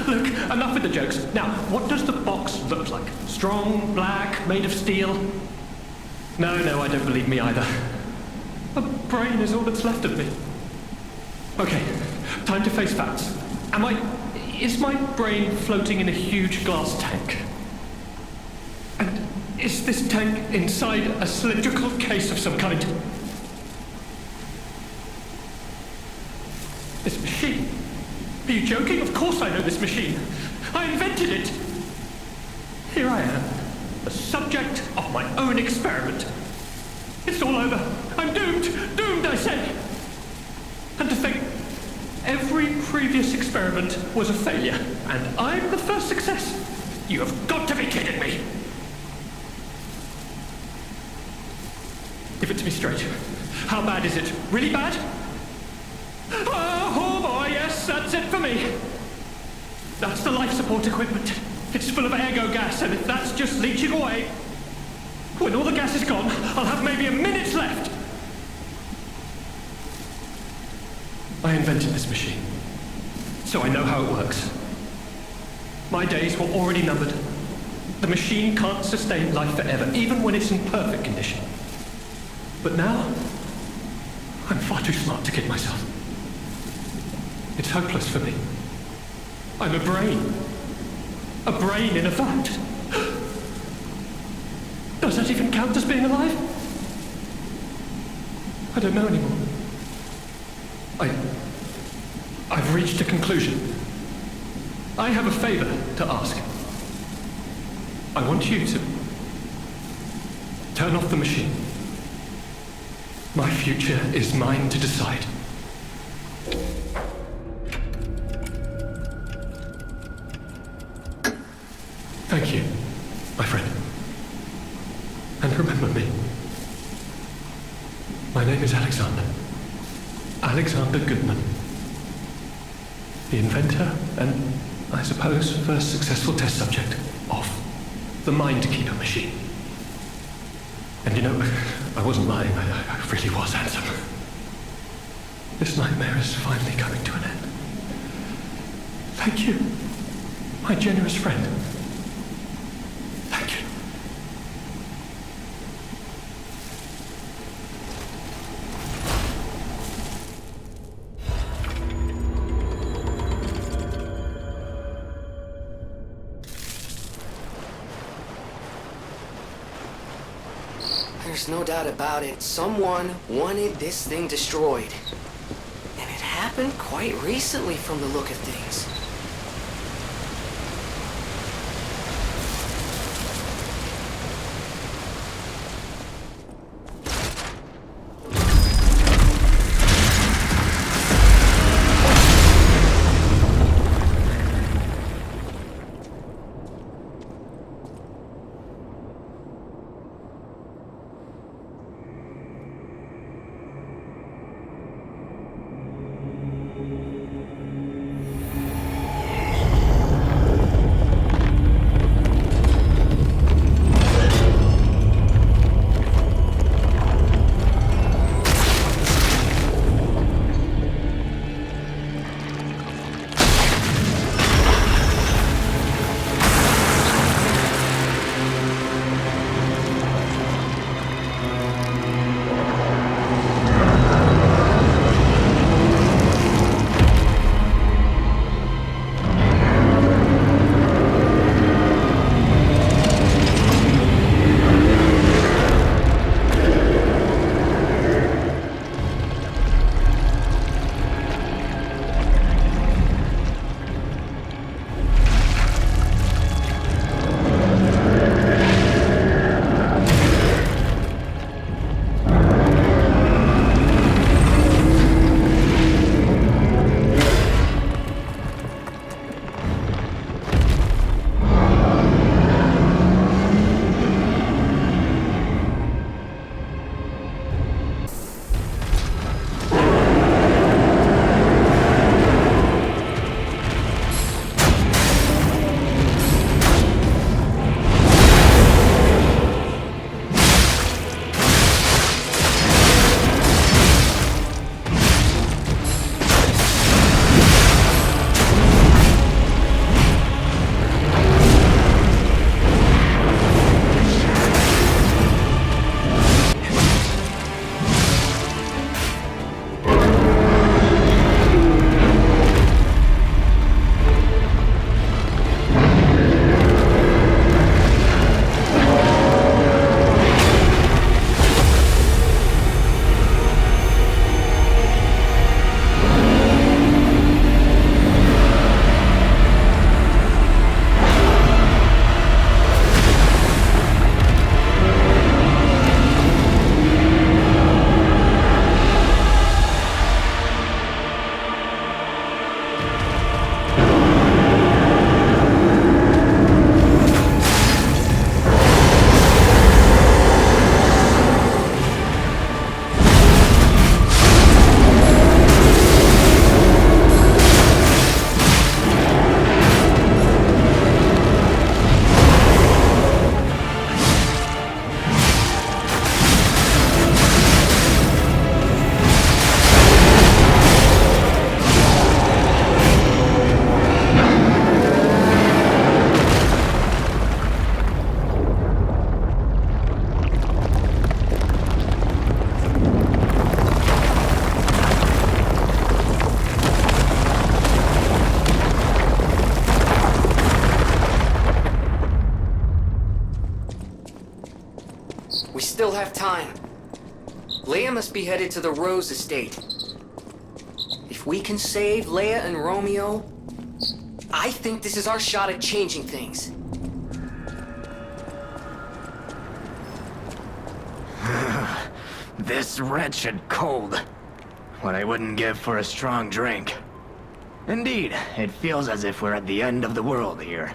Look, enough with the jokes. Now, what does the box look like? Strong, black, made of steel? No, I don't believe me either. A brain is all that's left of me. Okay, time to face facts. Is my brain floating in a huge glass tank? And is this tank inside a cylindrical case of some kind? This machine? Are you joking? Of course I know this machine. I invented it. Here I am, the subject of my own experiment. It's all over. I'm doomed. Doomed, I say. And to think, every previous experiment was a failure, and I'm the first success. You have got to be kidding me. Give it to me straight. How bad is it? Really bad? Oh boy, yes, that's it for me. That's the life support equipment. It's full of ergo gas, and if that's just leaching away, when all the gas is gone, I'll have maybe a minute left. I invented this machine, so I know how it works. My days were already numbered. The machine can't sustain life forever, even when it's in perfect condition. But now, I'm far too smart to kid myself. It's hopeless for me. I'm a brain. A brain in a vat. Does that even count as being alive? I don't know anymore. I've reached a conclusion. I have a favor to ask. I want you to turn off the machine. My future is mine to decide. Thank you, my friend. And remember me. My name is Alexander. Alexander Goodman. The inventor and, I suppose, first successful test subject of the Mindkeeper machine. And you know, I wasn't lying, I really was handsome. This nightmare is finally coming to an end. Thank you, my generous friend. Thank you. There's no doubt about it. Someone wanted this thing destroyed. And it happened quite recently from the look of things. still have time. Leia must be headed to the Rose Estate. If we can save Leia and Romeo, I think this is our shot at changing things. This wretched cold. What I wouldn't give for a strong drink. Indeed, it feels as if we're at the end of the world here.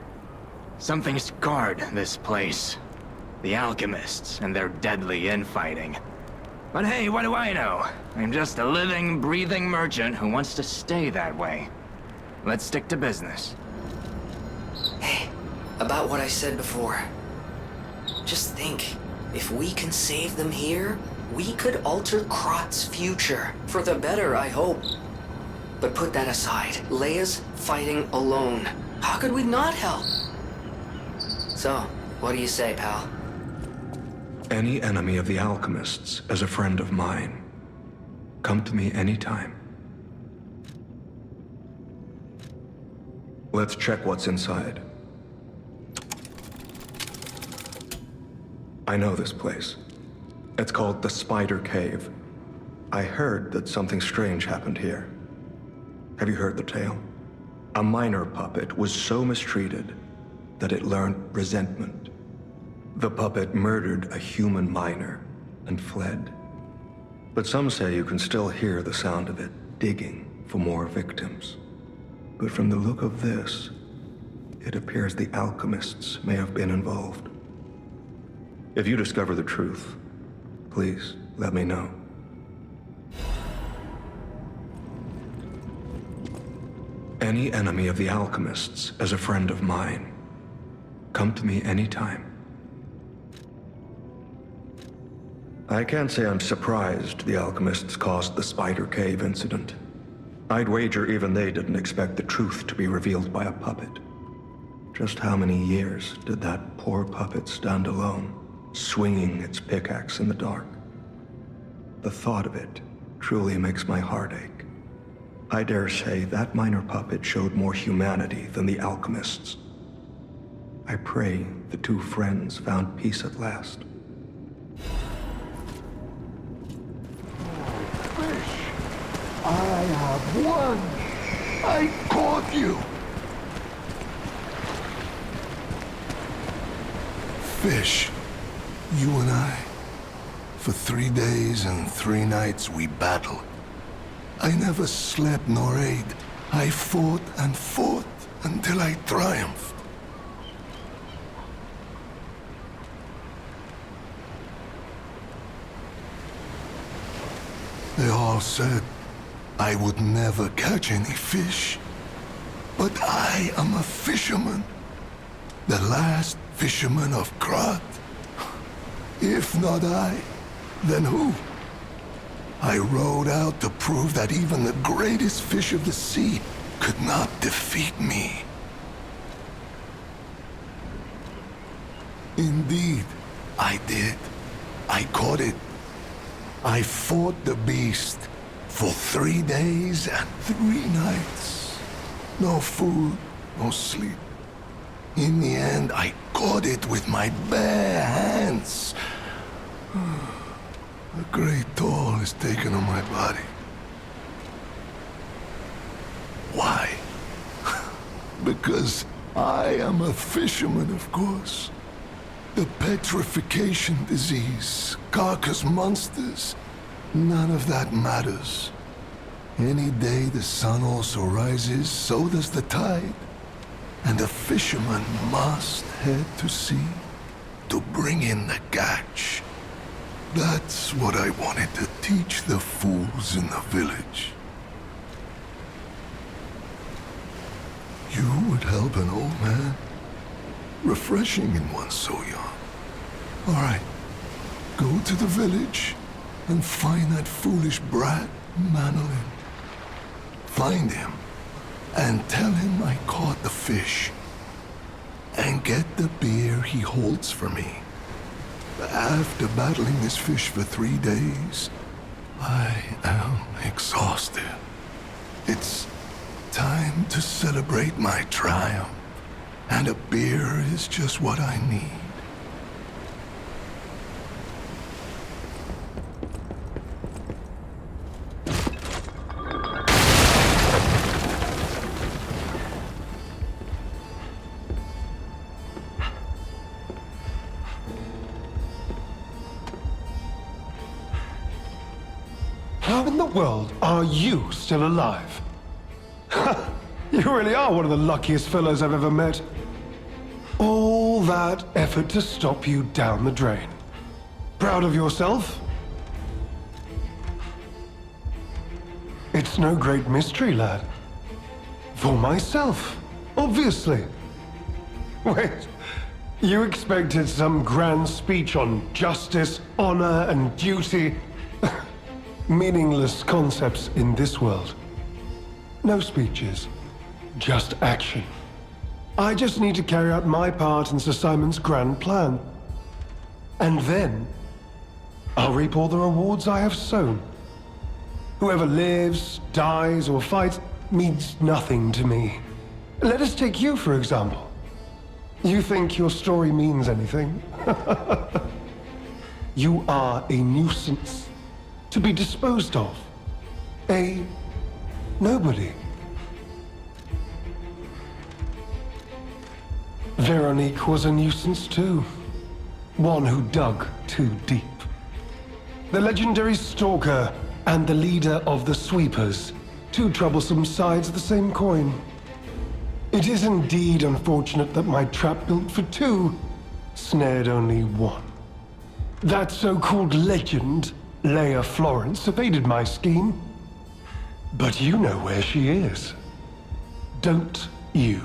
Something scarred this place. The alchemists and their deadly infighting. But hey, what do I know? I'm just a living, breathing merchant who wants to stay that way. Let's stick to business. Hey, about what I said before. Just think, if we can save them here, we could alter Krat's future. For the better, I hope. But put that aside, Leia's fighting alone. How could we not help? So, what do you say, pal? Any enemy of the alchemists is a friend of mine. Come to me anytime. Let's check what's inside. I know this place. It's called the Spider Cave. I heard that something strange happened here. Have you heard the tale? A minor puppet was so mistreated that it learned resentment. The puppet murdered a human miner and fled. But some say you can still hear the sound of it digging for more victims. But from the look of this, it appears the alchemists may have been involved. If you discover the truth, please let me know. Any enemy of the alchemists is a friend of mine. Come to me anytime. I can't say I'm surprised the alchemists caused the Spider Cave incident. I'd wager even they didn't expect the truth to be revealed by a puppet. Just how many years did that poor puppet stand alone, swinging its pickaxe in the dark? The thought of it truly makes my heart ache. I dare say that minor puppet showed more humanity than the alchemists. I pray the two friends found peace at last. I have won! I caught you! Fish, you and I. For 3 days and 3 nights we battled. I never slept nor ate. I fought and fought until I triumphed. They all said I would never catch any fish. But I am a fisherman. The last fisherman of Krat. If not I, then who? I rowed out to prove that even the greatest fish of the sea could not defeat me. Indeed, I did. I caught it. I fought the beast for 3 days and 3 nights. No food, no sleep. In the end, I caught it with my bare hands. A great toll is taken on my body. Why? Because I am a fisherman, of course. The petrification disease, carcass monsters, none of that matters. Any day the sun also rises, so does the tide. And a fisherman must head to sea to bring in the catch. That's what I wanted to teach the fools in the village. You would help an old man? Refreshing in one so young. All right, go to the village and find that foolish brat, Manolin. Find him and tell him I caught the fish. And get the beer he holds for me. After battling this fish for 3 days, I am exhausted. It's time to celebrate my triumph, and a beer is just what I need. How in the world are you still alive? You really are one of the luckiest fellows I've ever met. All that effort to stop you down the drain. Proud of yourself? It's no great mystery, lad. For myself, obviously. Wait, you expected some grand speech on justice, honor, and duty? Meaningless concepts in this world. No speeches, just action. I just need to carry out my part in Sir Simon's grand plan. And then, I'll reap all the rewards I have sown. Whoever lives, dies, or fights means nothing to me. Let us take you, for example. You think your story means anything? You are a nuisance, to be disposed of. A nobody. Veronique was a nuisance too. One who dug too deep. The legendary Stalker and the leader of the Sweepers. Two troublesome sides of the same coin. It is indeed unfortunate that my trap built for two snared only one. That so-called legend, Leia Florence, evaded my scheme. But you know where she is. Don't you?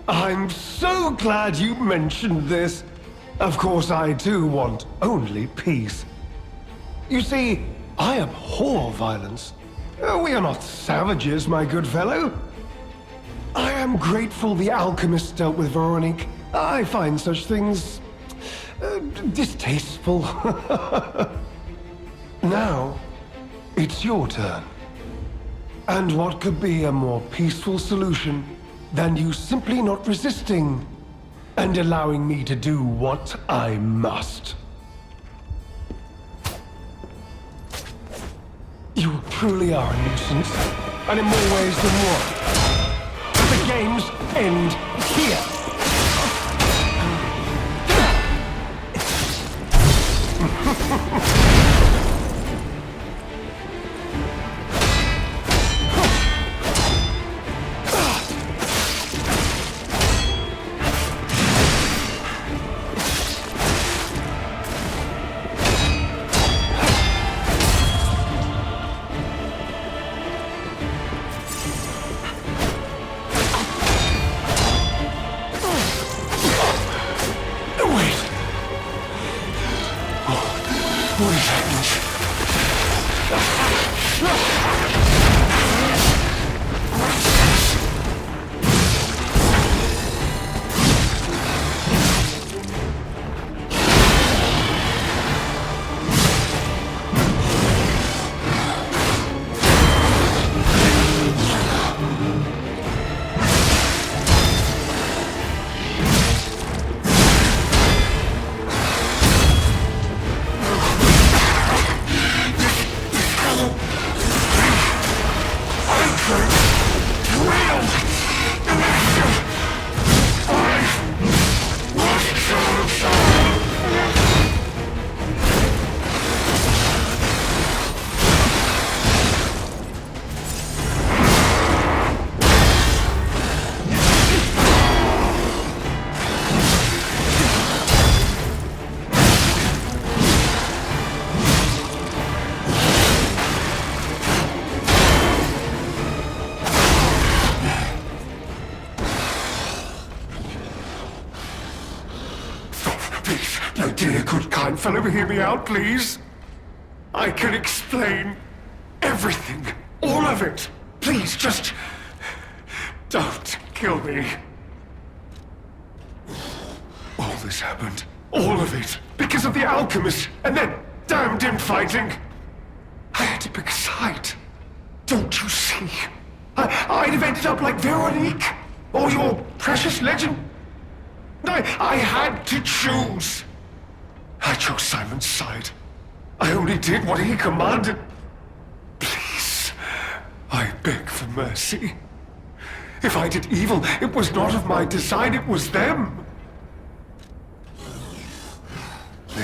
I'm so glad you mentioned this. Of course, I too want only peace. You see, I abhor violence. We are not savages, my good fellow. I am grateful the alchemist dealt with Veronique. I find such things distasteful. Now, it's your turn. And what could be a more peaceful solution than you simply not resisting and allowing me to do what I must? You truly are a nuisance, and in more ways than one. The games end here. Fellow, hear me out, please. I can explain everything. All of it. Please, just don't kill me. All this happened. All of it. Because of the alchemist and that damned infighting. I had to pick a side. Don't you see? I'd have ended up like Veronique. Or your precious legend. I had to choose. I chose Simon's side. I only did what he commanded. Please, I beg for mercy. If I did evil, it was not of my design, it was them.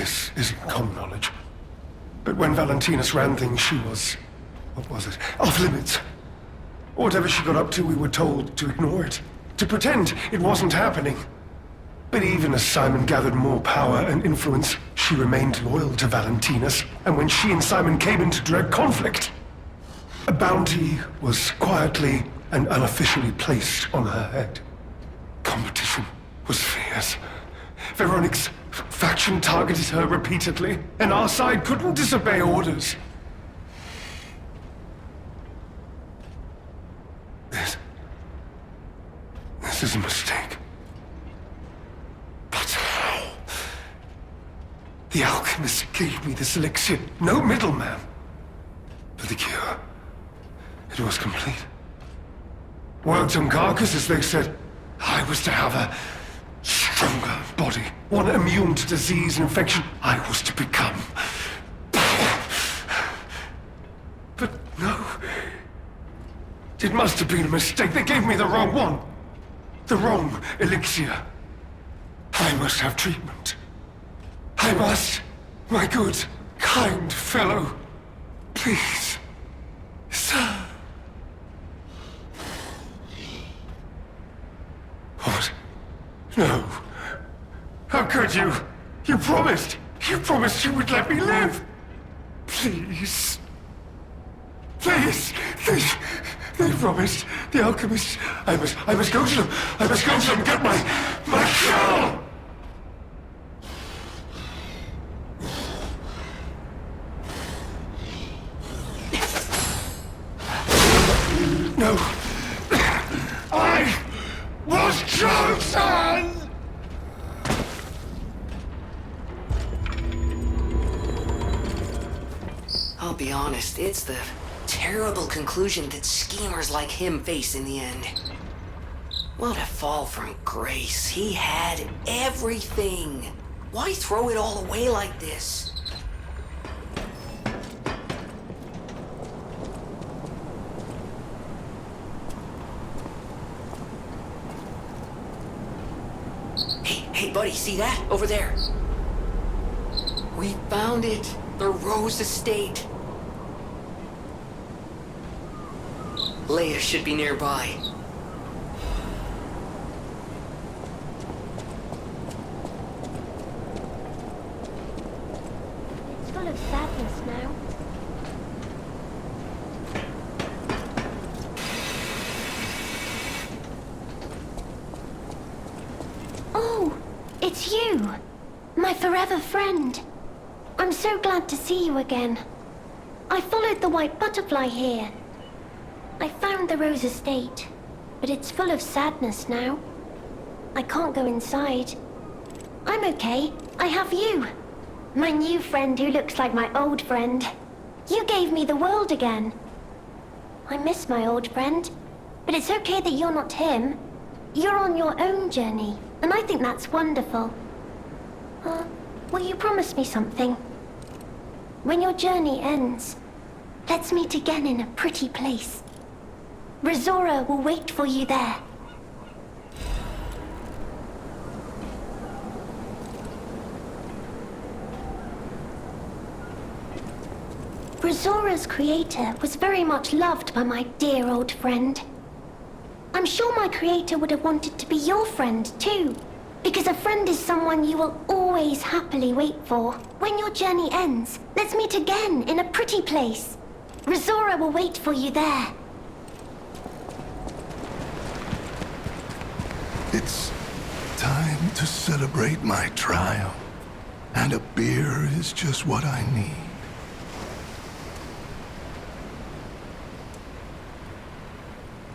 This isn't common knowledge. But when Valentinus ran things, she was... what was it? Off limits. Whatever she got up to, we were told to ignore it. To pretend it wasn't happening. But even as Simon gathered more power and influence, she remained loyal to Valentinus. And when she and Simon came into direct conflict, a bounty was quietly and unofficially placed on her head. Competition was fierce. Veronique's faction targeted her repeatedly, and our side couldn't disobey orders. This is a mistake. But how? The alchemist gave me this elixir, no middleman. For the cure, it was complete. Worked on carcass, as they said. I was to have a stronger body, one immune to disease and infection. I was to become power. But no. It must have been a mistake. They gave me the wrong one. The wrong elixir. I must have treatment. I must. My good, kind fellow. Please. Sir. What? No. How could you? You promised. You promised you would let me live. Please. Please. They promised. The alchemists. I must go to them. I must go to them and get my cure! No. I was chosen! I'll be honest, it's the terrible conclusion that schemers like him face in the end. What a fall from grace. He had everything. Why throw it all away like this? Hey, buddy, see that? Over there. We found it. The Rose Estate. Leia should be nearby. It's full of sadness now. Oh, it's you, my forever friend. I'm so glad to see you again. I followed the white butterfly here. I found the Rose Estate, but it's full of sadness now. I can't go inside. I'm okay. I have you. My new friend who looks like my old friend. You gave me the world again. I miss my old friend, but it's okay that you're not him. You're on your own journey, and I think that's wonderful. Will you promise me something? When your journey ends, let's meet again in a pretty place. Rizora will wait for you there. Rizora's creator was very much loved by my dear old friend. I'm sure my creator would have wanted to be your friend too, because a friend is someone you will always happily wait for. When your journey ends, let's meet again in a pretty place. Rizora will wait for you there. It's time to celebrate my triumph, and a beer is just what I need.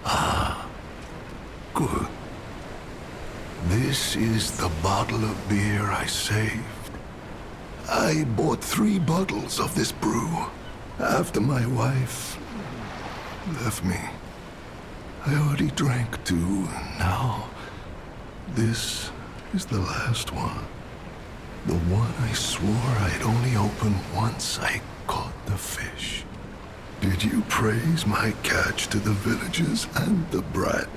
Ah, good. This is the bottle of beer I saved. I bought 3 bottles of this brew after my wife left me. I already drank 2, and now this is the last one. The one I swore I'd only open once I caught the fish. Did you praise my catch to the villagers and the brat?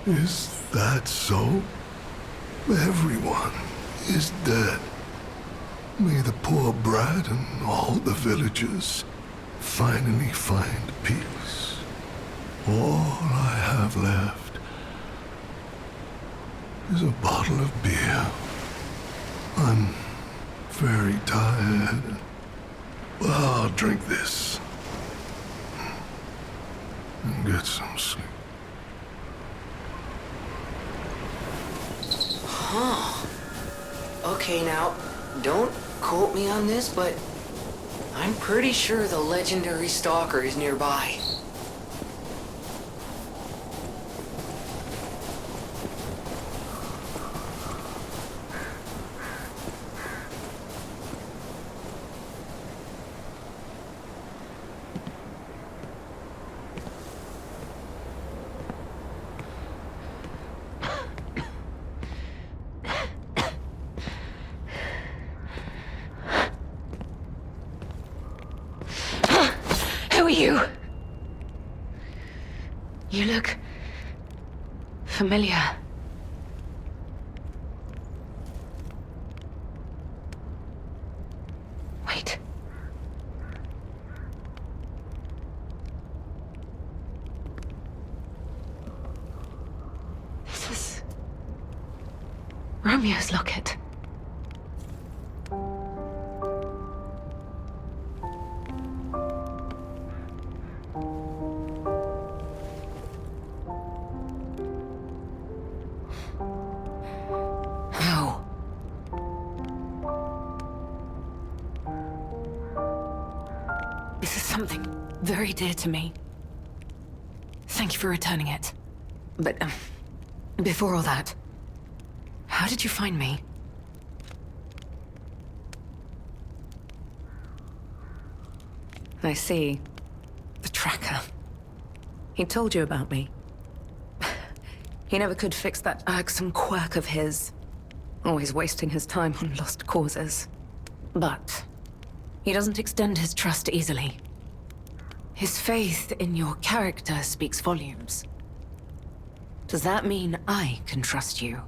Is that so? Everyone is dead. May the poor brat and all the villagers finally find peace. All I have left is a bottle of beer. I'm very tired. Well, I'll drink this and get some sleep. Huh. Okay, now, don't quote me on this, but I'm pretty sure the legendary Stalker is nearby. Who are you? You look familiar. Wait. This is Romeo's locket. This is something very dear to me. Thank you for returning it. But, before all that, how did you find me? I see. The tracker. He told you about me. He never could fix that irksome quirk of his. Always wasting his time on lost causes. But he doesn't extend his trust easily. His faith in your character speaks volumes. Does that mean I can trust you?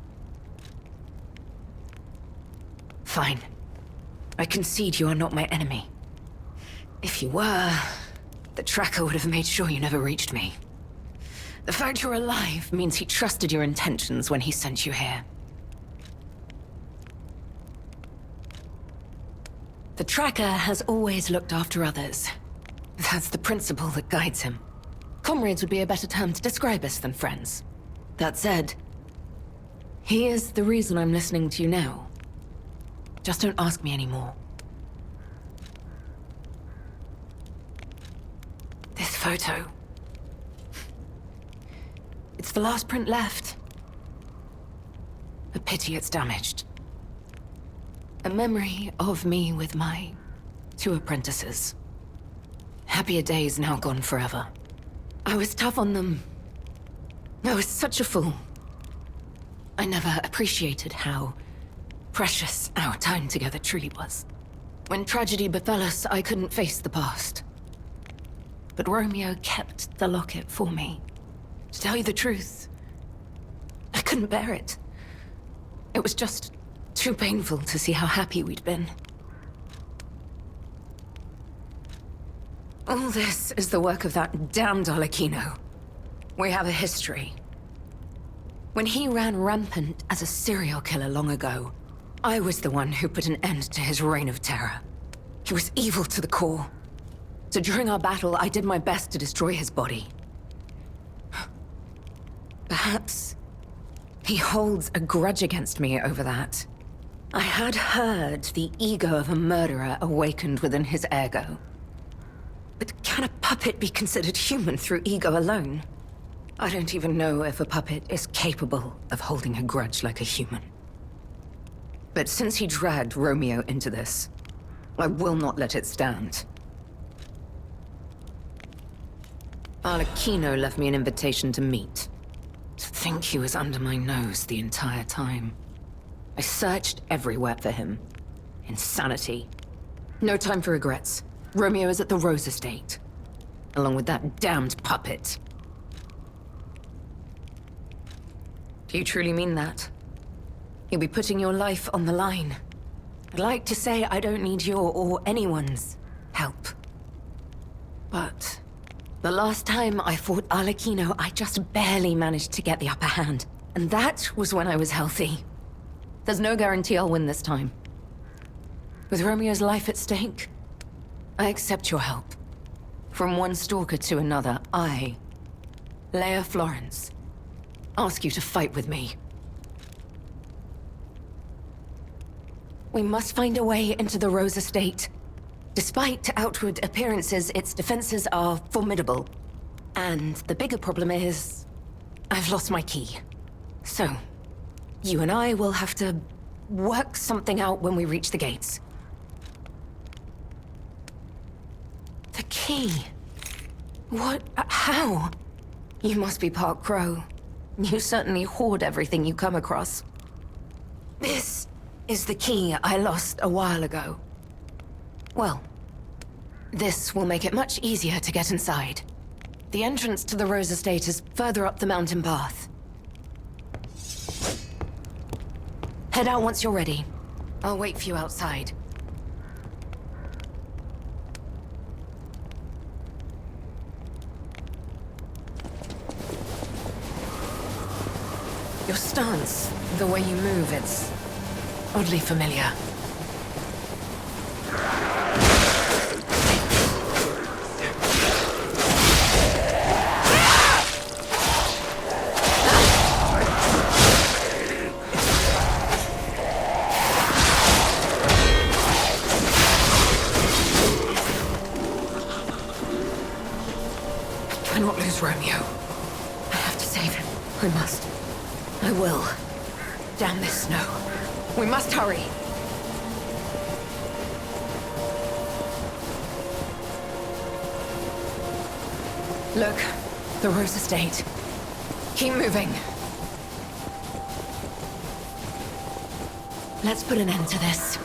Fine. I concede you are not my enemy. If you were, the tracker would have made sure you never reached me. The fact you're alive means he trusted your intentions when he sent you here. The tracker has always looked after others. That's the principle that guides him. Comrades would be a better term to describe us than friends. That said, he is the reason I'm listening to you now. Just don't ask me anymore. This photo. It's the last print left. A pity it's damaged. A memory of me with my 2 apprentices. Happier days now gone forever. I was tough on them. I was such a fool. I never appreciated how precious our time together truly was. When tragedy befell us, I couldn't face the past. But Romeo kept the locket for me. To tell you the truth, I couldn't bear it. It was just too painful to see how happy we'd been. All this is the work of that damned Arlecchino. We have a history. When he ran rampant as a serial killer long ago, I was the one who put an end to his reign of terror. He was evil to the core. So during our battle, I did my best to destroy his body. Perhaps he holds a grudge against me over that. I had heard the ego of a murderer awakened within his ergo. But can a puppet be considered human through ego alone? I don't even know if a puppet is capable of holding a grudge like a human. But since he dragged Romeo into this, I will not let it stand. Arlecchino left me an invitation to meet. To think he was under my nose the entire time. I searched everywhere for him. Insanity. No time for regrets. Romeo is at the Rose Estate. Along with that damned puppet. Do you truly mean that? You'll be putting your life on the line. I'd like to say I don't need your or anyone's help. But the last time I fought Arlecchino, I just barely managed to get the upper hand. And that was when I was healthy. There's no guarantee I'll win this time. With Romeo's life at stake, I accept your help. From one stalker to another, I, Leia Florence, ask you to fight with me. We must find a way into the Rose estate. Despite outward appearances, its defenses are formidable. And the bigger problem is, I've lost my key. So, you and I will have to work something out when we reach the gates. The key? What? How? You must be part Crow. You certainly hoard everything you come across. This is the key I lost a while ago. Well, this will make it much easier to get inside. The entrance to the Rose Estate is further up the mountain path. Head out once you're ready. I'll wait for you outside. Your stance, the way you move, it's oddly familiar. I cannot lose Romeo. I have to save him. I must. I will. Damn this snow. We must hurry. Look, the Rose Estate. Keep moving. Let's put an end to this.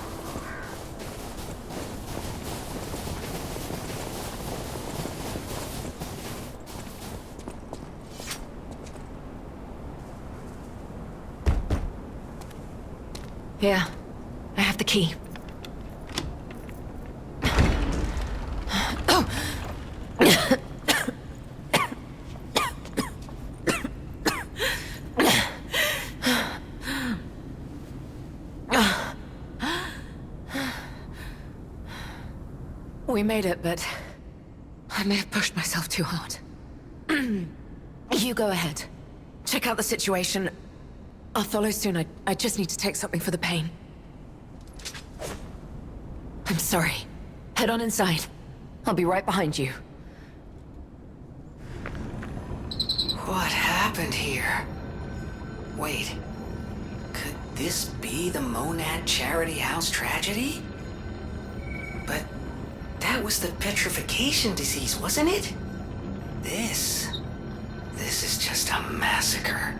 Here, I have the key. Oh! We made it, but I may have pushed myself too hard. You go ahead. Check out the situation. I'll follow soon. I just need to take something for the pain. I'm sorry. Head on inside. I'll be right behind you. What happened here? Wait. Could this be the Monad Charity House tragedy? But that was the petrification disease, wasn't it? This is just a massacre.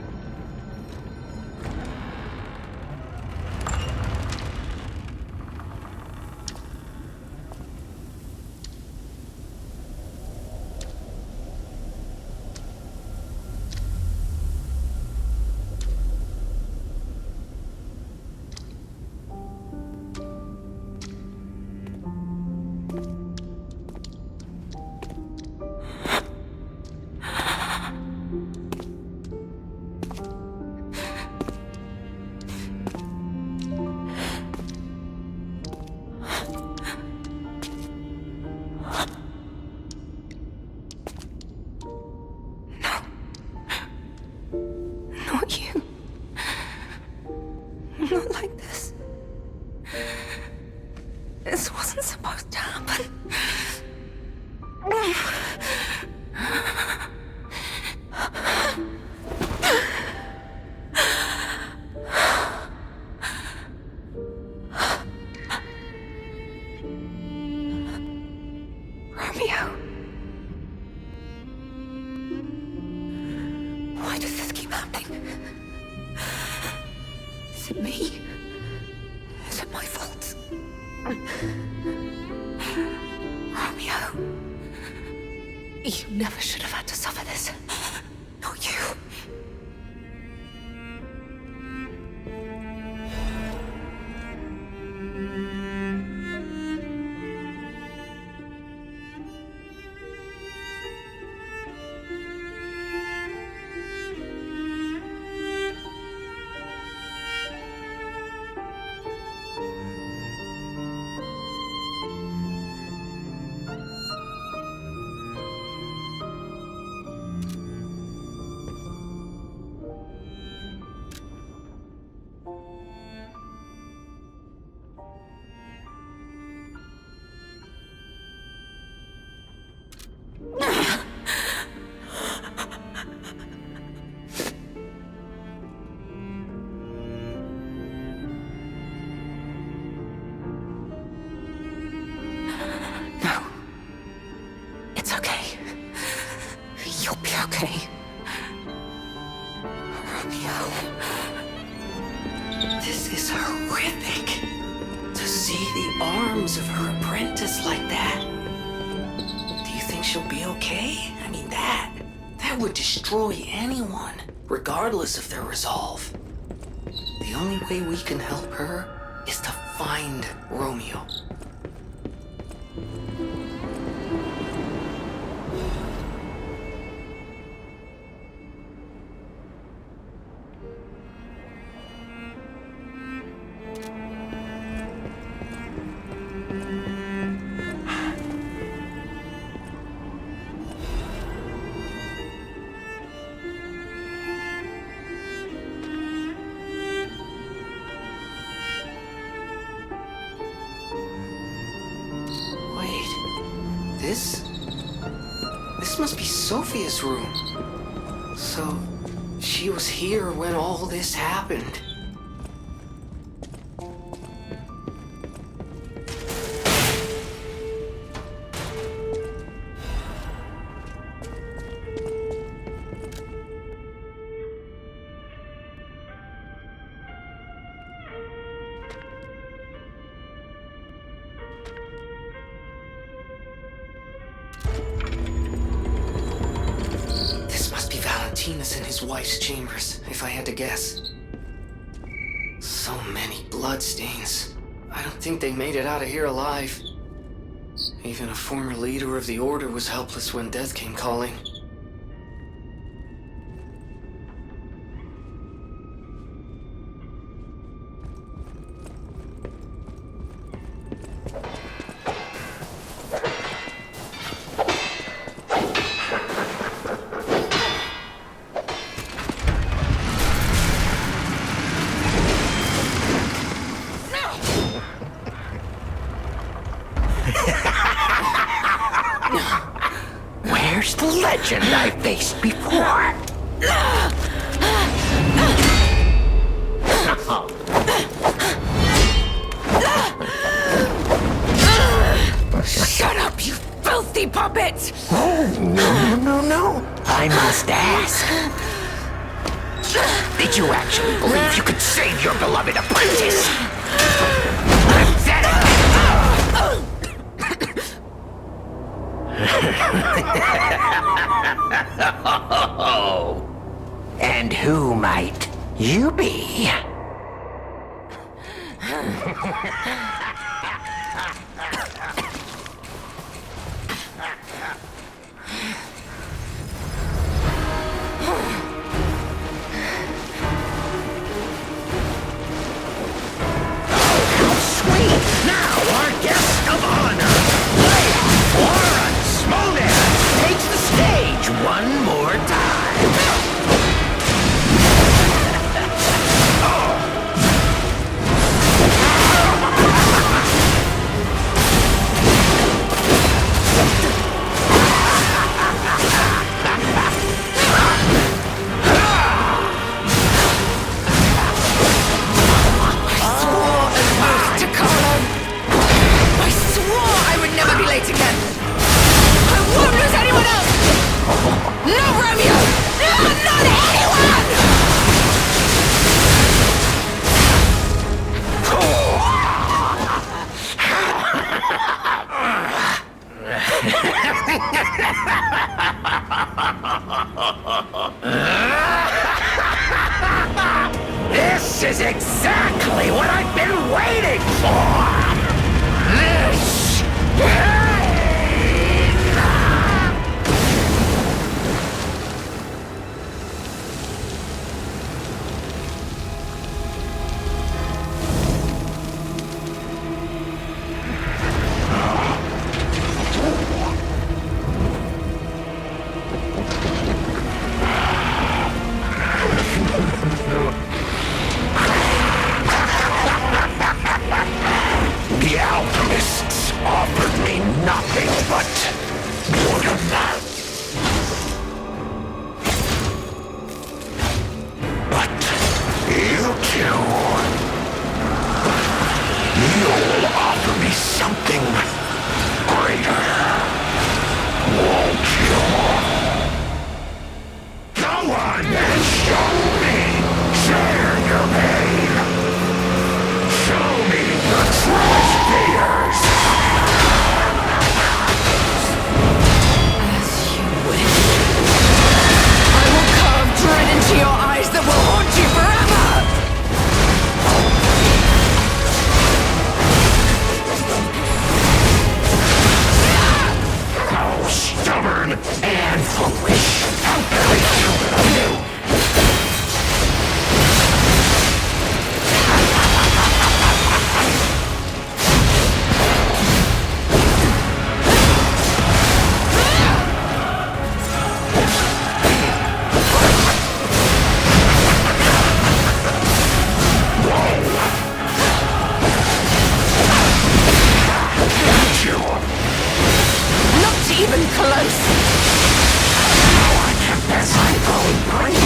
Not you. Not like this. This wasn't supposed to happen. Romeo. Why does this keep happening? Is it me? Is it my fault? Romeo. You never should have had to suffer this. Not you. okay? Romeo. This is horrific. To see the arms of her apprentice like that. Do you think she'll be okay? I mean, that would destroy anyone, regardless of their resolve. The only way we can help her is to find Romeo. This must be Sophia's room. So, she was here when all this happened. In his wife's chambers, if I had to guess. So many bloodstains. I don't think they made it out of here alive. Even a former leader of the Order was helpless when death came calling. Where's the legend I faced before? Shut up, you filthy puppet! Oh, no. I must ask. Did you actually believe you could save your beloved apprentice? Pathetic! And who might you be? One more time. I swore I would never be late again. I won't lose anyone else. No, Romeo! No, not anyone! This is exactly what I've been waiting for! This! The alchemists offered me nothing but boredom. But you two, you'll offer me something greater, won't you? even close! As I go bring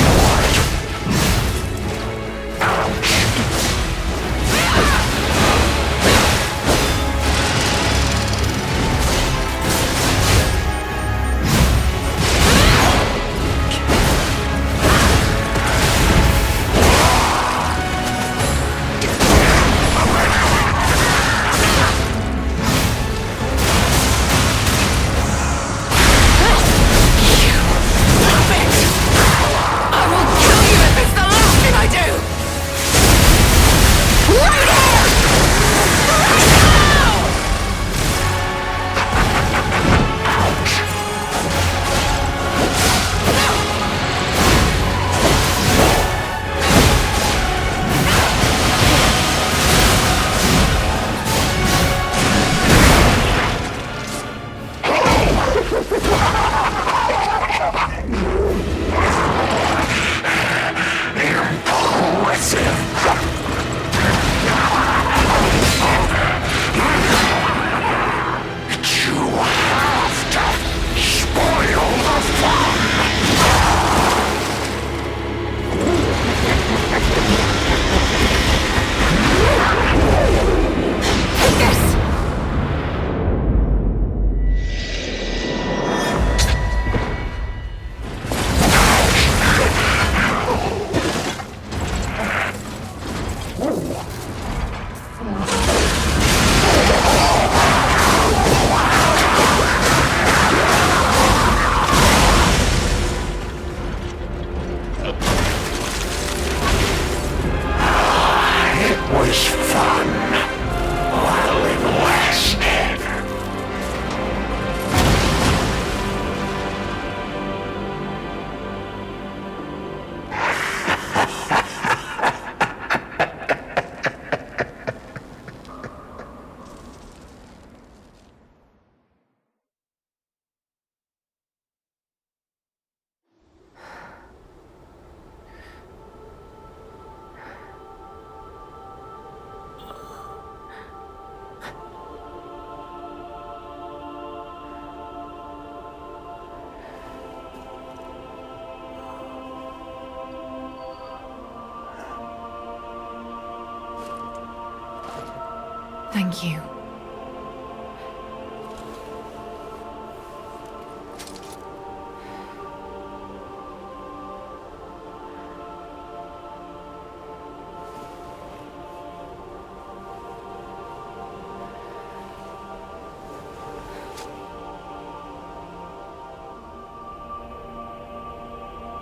Thank you.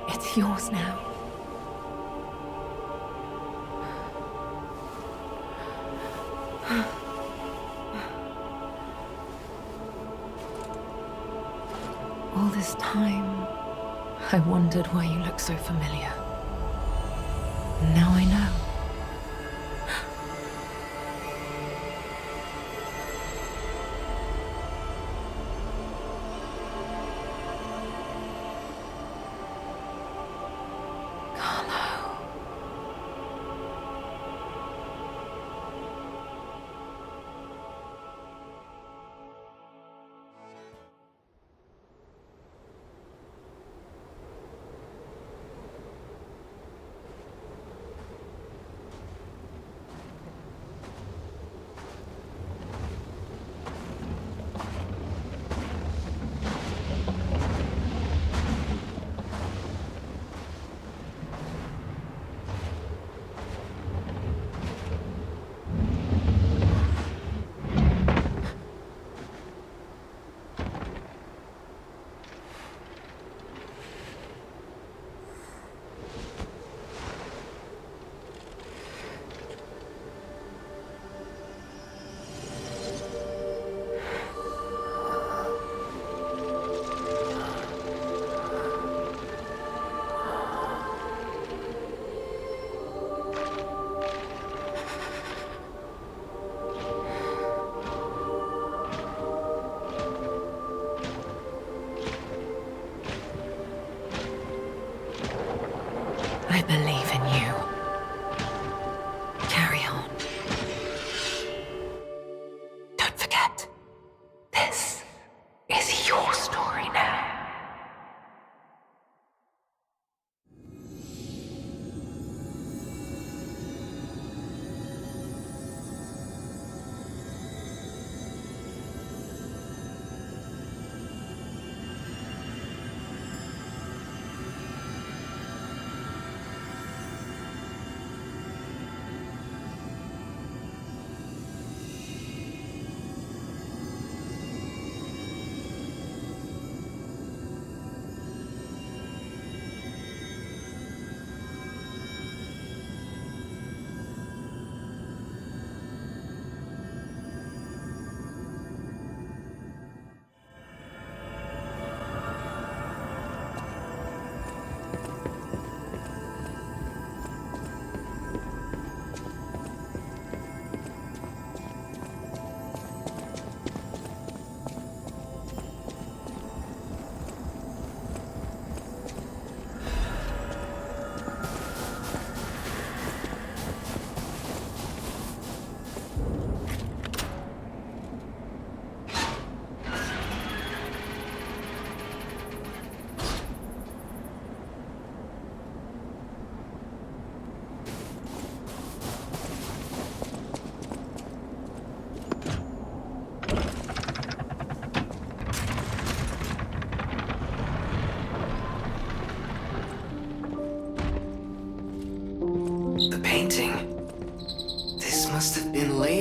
It's yours now. All this time, I wondered why you look so familiar. Now I know. I believe in you. Carry on. Don't forget, this is your story.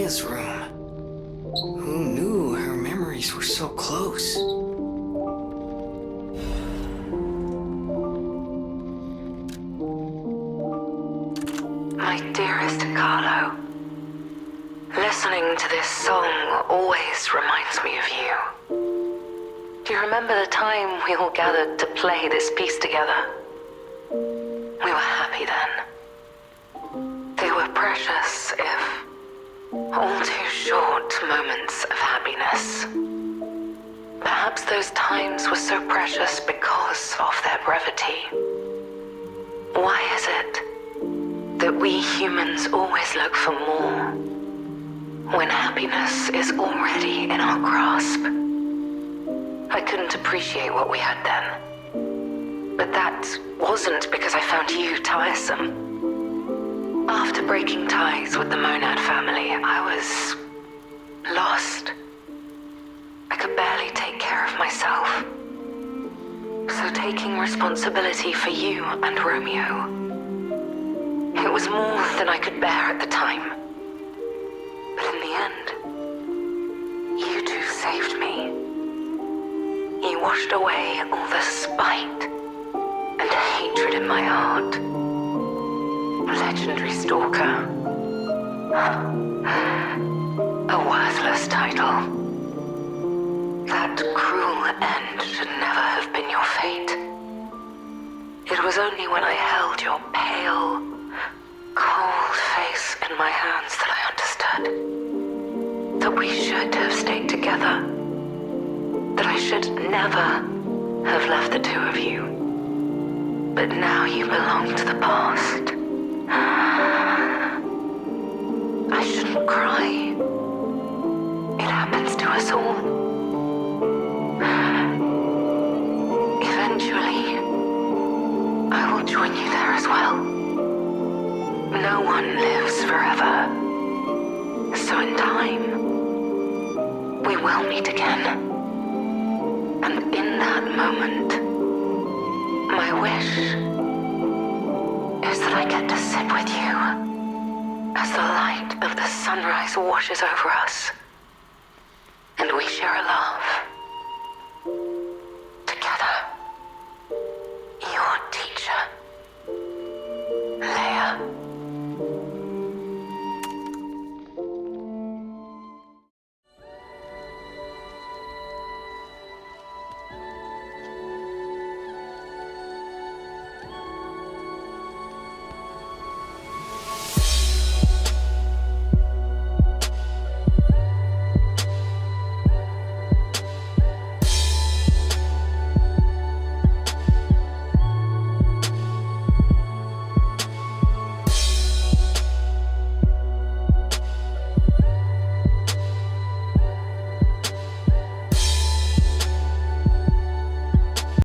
Lea's room. Who knew her memories were so close? My dearest Carlo, listening to this song always reminds me of you. Do you remember the time we all gathered to play this piece together? We were happy then. They were precious, if all too short moments of happiness. Perhaps those times were so precious because of their brevity. Why is it that we humans always look for more when happiness is already in our grasp? I couldn't appreciate what we had then. But that wasn't because I found you tiresome. After breaking ties with the Monad family, I was lost. I could barely take care of myself. So taking responsibility for you and Romeo, it was more than I could bear at the time. But in the end, you two saved me. You washed away all the spite and hatred in my heart. Legendary Stalker. A worthless title. That cruel end should never have been your fate. It was only when I held your pale, cold face in my hands that I understood that we should have stayed together. That I should never have left the two of you. But now you belong to the past. I shouldn't cry. It happens to us all. Eventually, I will join you there as well. No one lives forever. So in time, we will meet again. And in that moment, my wish is that I get to sit with you as the light of the sunrise washes over us, and we share a laugh